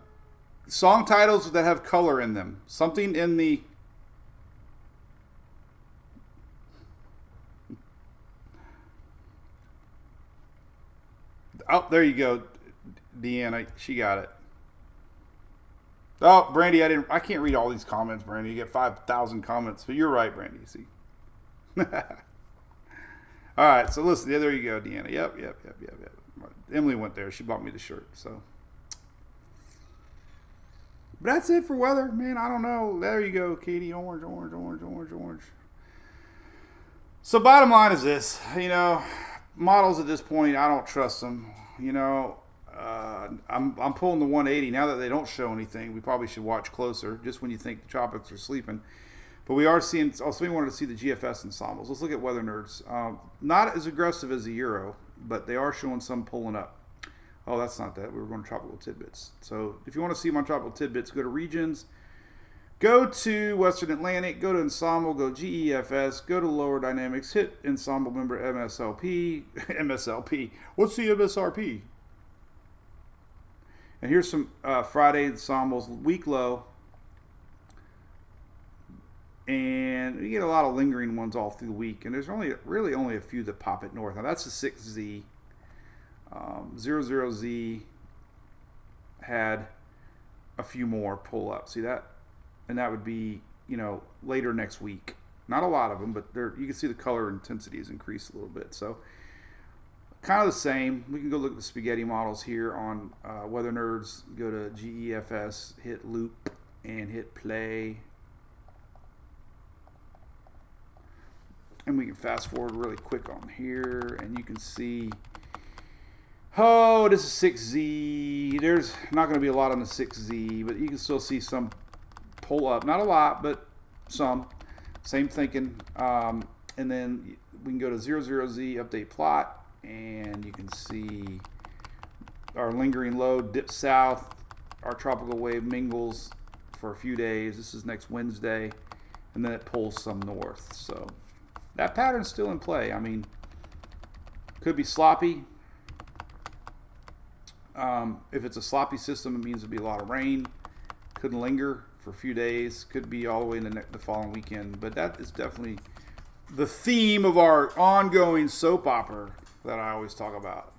song titles that have color in them. Something in the Oh, there you go, Deanna. She got it. Oh, Brandy, I can't read all these comments, Brandy. You get 5,000 comments, but you're right, Brandy. See. All right, so listen. Yeah, there you go, Deanna. Yep. Emily went there. She bought me the shirt. So, but that's it for weather, man. I don't know. There you go, Katie. Orange. So, bottom line is this. Models at this point, I don't trust them. I'm pulling the 180 now that they don't show anything. We probably should watch closer, just when you think the tropics are sleeping. But we are seeing. Also, we wanted to see the GFS ensembles. Let's look at Weather Nerds. Not as aggressive as the Euro, but they are showing some pulling up. Oh, that's not that. We were going to Tropical Tidbits. So if you want to see my Tropical Tidbits, go to Regions. Go to Western Atlantic. Go to Ensemble. Go GEFS. Go to Lower Dynamics. Hit Ensemble member MSLP. MSLP. What's the MSRP? And here's some Friday ensembles. Week low. And you get a lot of lingering ones all through the week. And there's really only a few that pop it north. Now that's the 6Z. 00Z had a few more pull up. See that? And that would be, later next week. Not a lot of them, but you can see the color intensity has increased a little bit. So kind of the same. We can go look at the spaghetti models here on Weather Nerds. Go to GEFS, hit loop, and hit play. And we can fast forward really quick on here, and you can see, this is 6Z. There's not going to be a lot on the 6Z, but you can still see some pull up. Not a lot, but some. Same thinking. And then we can go to 00Z, update plot, and you can see our lingering low dips south. Our tropical wave mingles for a few days. This is next Wednesday, and then it pulls some north. So that pattern's still in play. I mean, could be sloppy. If it's a sloppy system, it means there'll be a lot of rain. Could linger for a few days. Could be all the way into the following weekend. But that is definitely the theme of our ongoing soap opera that I always talk about.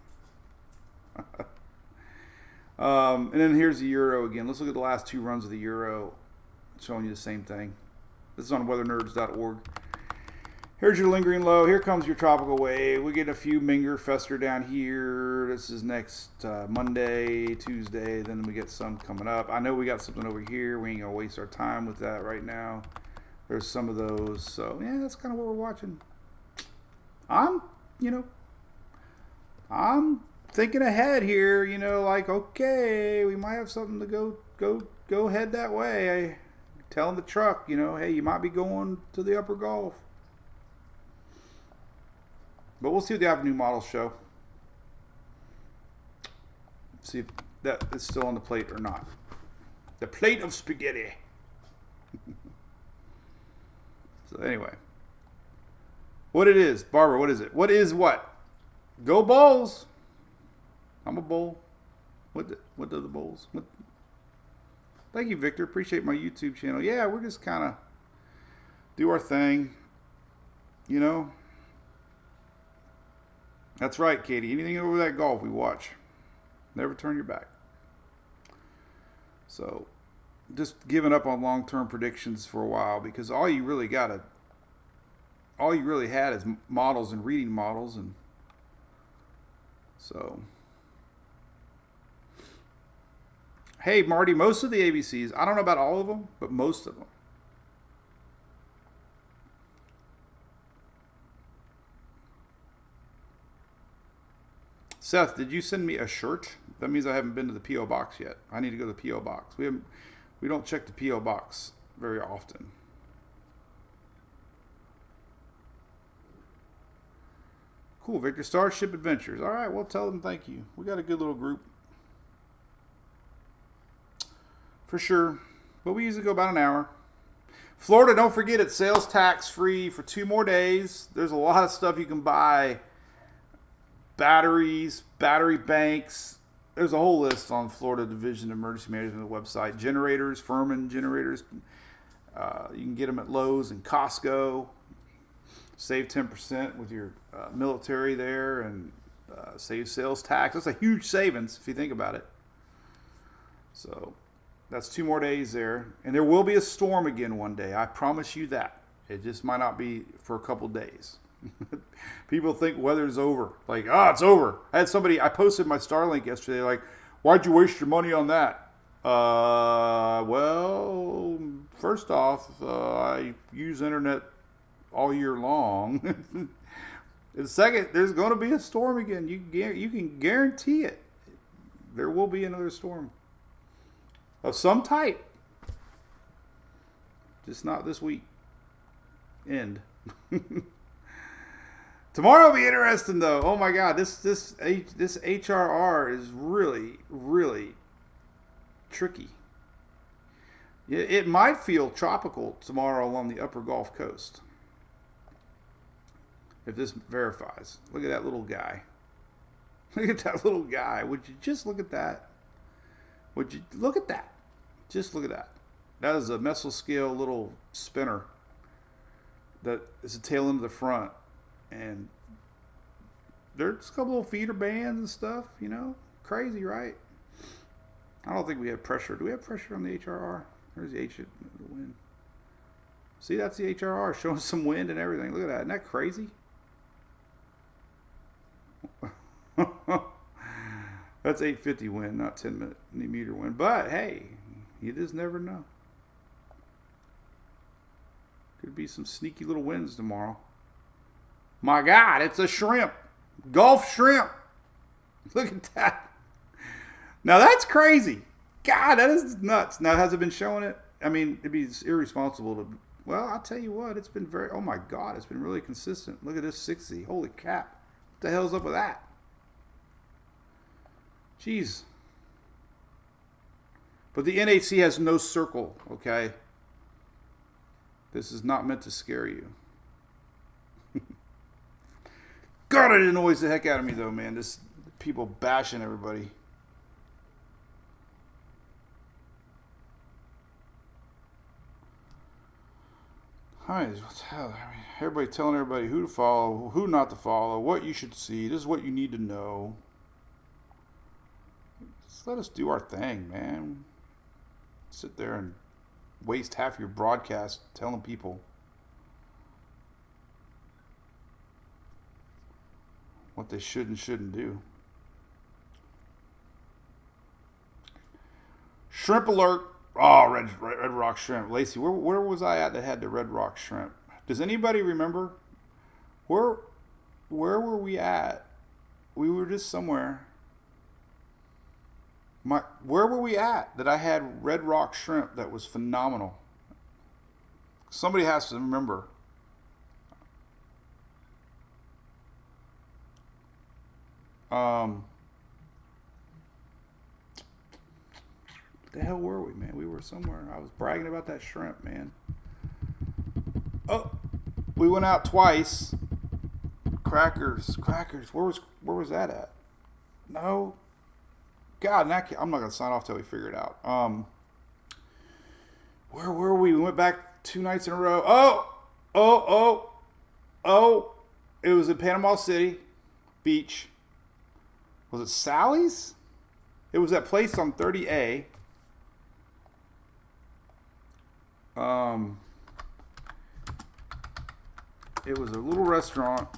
And then here's the Euro again. Let's look at the last 2 runs of the Euro, showing you the same thing. This is on weathernerds.org. Here's your lingering low. Here comes your tropical wave. We get a few Minger fester down here. This is next Monday, Tuesday. Then we get some coming up. I know we got something over here. We ain't going to waste our time with that right now. There's some of those. So, yeah, that's kind of what we're watching. I'm thinking ahead here. Okay, we might have something to go head that way. Telling the truck, hey, you might be going to the upper Gulf. But we'll see what the Avenue models show. See if that is still on the plate or not. The plate of spaghetti. So anyway. What it is, Barbara, what is it? What is what? Go Bulls. I'm a bull. What do the Bulls? What? Thank you, Victor. Appreciate my YouTube channel. Yeah, we're just kind of do our thing. That's right, Katie. Anything over that golf we watch. Never turn your back. So, just giving up on long-term predictions for a while because all you really had is models and reading models, and so. Hey, Marty, most of the ABCs, I don't know about all of them, but most of them. Seth, did you send me a shirt? That means I haven't been to the P.O. box yet. I need to go to the P.O. box. We don't check the P.O. box very often. Cool, Victor. Starship Adventures. All right, we'll tell them thank you. We got a good little group. For sure. But we usually go about an hour. Florida, don't forget, it's sales tax free for 2 more days. There's a lot of stuff you can buy. Batteries, battery banks. There's a whole list on Florida Division of Emergency Management website. Generators, Furman generators. You can get them at Lowe's and Costco. Save 10% with your military there and save sales tax. That's a huge savings if you think about it. So that's 2 more days there. And there will be a storm again one day. I promise you that. It just might not be for a couple days. People think weather's over. Like, it's over. I posted my Starlink yesterday, like, why'd you waste your money on that? Well, first off, I use internet all year long. And second, there's going to be a storm again. You can guarantee it. There will be another storm of some type. Just not this week. End. Tomorrow will be interesting, though. Oh my God, this HRR is really, really tricky. It might feel tropical tomorrow along the upper Gulf Coast. If this verifies. Look at that little guy. Look at that little guy. Would you just look at that? Would you look at that? Just look at that. That is a mesoscale little spinner. that is a tail end of the front, and there's a couple little feeder bands and stuff, you know, crazy, right? I don't think we have pressure. Do we have pressure on the HRR? There's the H, the wind. See, that's the HRR showing some wind and everything. Look at that. Isn't that crazy? That's 850 wind, not 10 meter wind. But hey, you just never know. Could be some sneaky little winds tomorrow. My God, it's a shrimp. Gulf shrimp. Look at that. Now that's crazy. God, that is nuts. Now, has it been showing it? I mean, it'd be irresponsible to... Well, I'll tell you what. It's been very... Oh, my God. It's been really consistent. Look at this 60. Holy crap. What the hell's up with that? Jeez. But the NHC has no circle, okay? This is not meant to scare you. God, it annoys the heck out of me, though, man. This people bashing everybody. Hi, everybody telling everybody who to follow, who not to follow, what you should see. This is what you need to know. Just let us do our thing, man. Sit there and waste half your broadcast telling people what they should and shouldn't do. Shrimp alert. Oh, Red Rock Shrimp. Lacey, where was I at that had the Red Rock Shrimp? Does anybody remember? Where were we at? We were just somewhere. Where were we at that I had Red Rock Shrimp that was phenomenal? Somebody has to remember. The hell were we, man? We were somewhere. I was bragging about that shrimp, man. Oh, we went out twice. Crackers. Where was that at? No. God, I'm not gonna sign off till we figure it out. Where were we? We went back 2 nights in a row. Oh! It was in Panama City Beach. Was it Sally's? It was that place on 30A. It was a little restaurant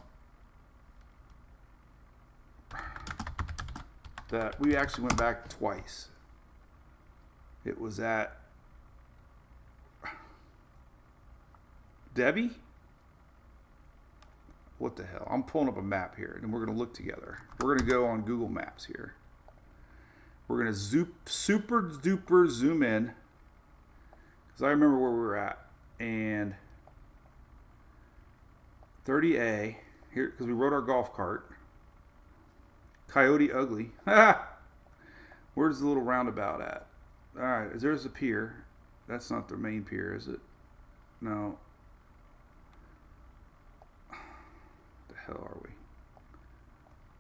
that we actually went back twice. It was at Debbie? What the hell? I'm pulling up a map here, and we're going to look together. We're going to go on Google Maps here. We're going to super duper zoom in, because I remember where we were at. And 30A, here, because we rode our golf cart. Coyote Ugly. Where's the little roundabout at? All right, there's a pier. That's not the main pier, is it? No. The hell are we?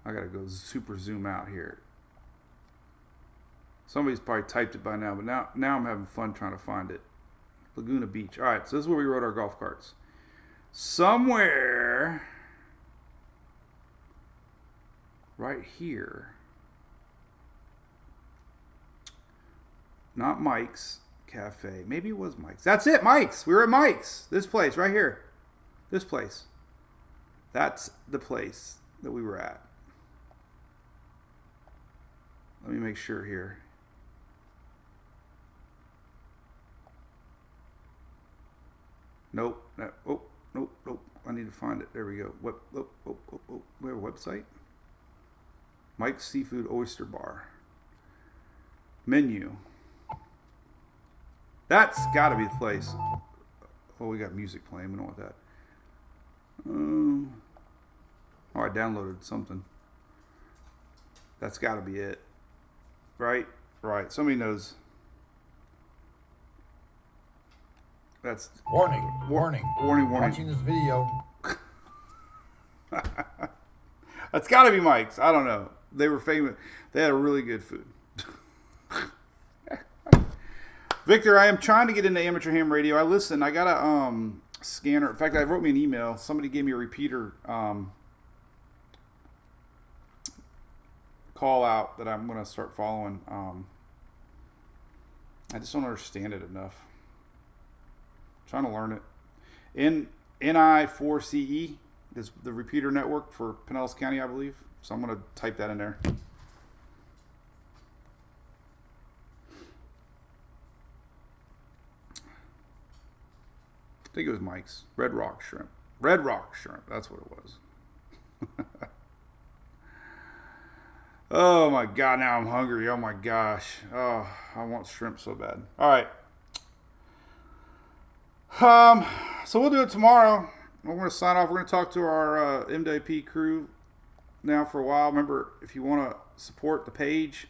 I gotta go super zoom out here. Somebody's probably typed it by now, but now I'm having fun trying to find it. Laguna Beach. All right, so this is where we rode our golf carts. Somewhere right here. Not Mike's Cafe. Maybe it was Mike's. That's it, Mike's. We were at Mike's. This place right here. This place. That's the place that we were at. Let me make sure here. Nope. Nope. I need to find it. There we go. We have a website. Mike's Seafood Oyster Bar. Menu. That's got to be the place. Oh, we got music playing. We don't want that. Oh, I downloaded something. That's got to be it. Right. Somebody knows. That's warning. Watching this video. That's got to be Mike's. I don't know. They were famous. They had a really good food. Victor, I am trying to get into amateur ham radio. I got scanner. In fact, I wrote me an email. Somebody gave me a repeater call out that I'm going to start following. I just don't understand it enough. I'm trying to learn it. NI4CE is the repeater network for Pinellas County, I believe. So I'm going to type that in there. I think it was Mike's. Red Rock Shrimp. Red Rock Shrimp. That's what it was. Oh my God, now I'm hungry. Oh my gosh. Oh, I want shrimp so bad. All right. So we'll do it tomorrow. We're going to sign off. We're going to talk to our MWP crew now for a while. Remember, if you want to support the page,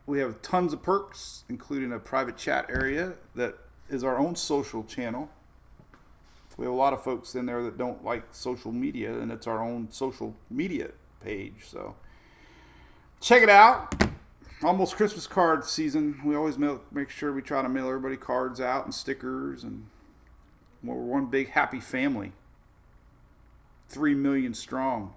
we have tons of perks, including a private chat area that is our own social channel. We have a lot of folks in there that don't like social media, and it's our own social media page. So check it out. Almost Christmas card season. We always make sure we try to mail everybody cards out and stickers, and we're one big happy family. 3 million strong.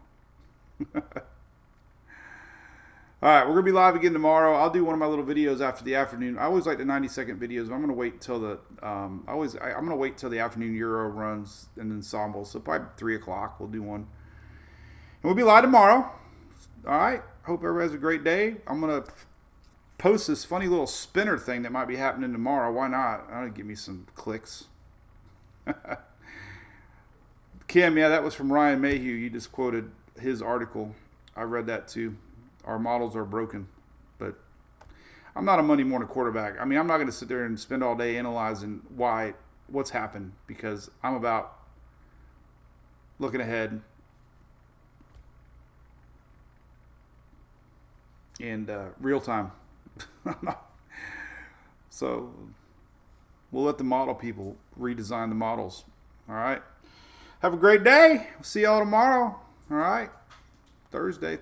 All right, we're going to be live again tomorrow. I'll do one of my little videos after the afternoon. I always like the 90-second videos, but I'm going to wait until I'm going to wait till the afternoon Euro runs and ensemble. So probably 3 o'clock we'll do one. And we'll be live tomorrow. All right. Hope everybody has a great day. I'm going to post this funny little spinner thing that might be happening tomorrow. Why not? That'll give me some clicks. Kim, yeah, that was from Ryan Mayhew. You just quoted his article. I read that too. Our models are broken, but I'm not a Monday morning quarterback. I mean, I'm not going to sit there and spend all day analyzing what's happened, because I'm about looking ahead and real time. So we'll let the model people redesign the models. All right. Have a great day. See y'all tomorrow. All right. Thursday.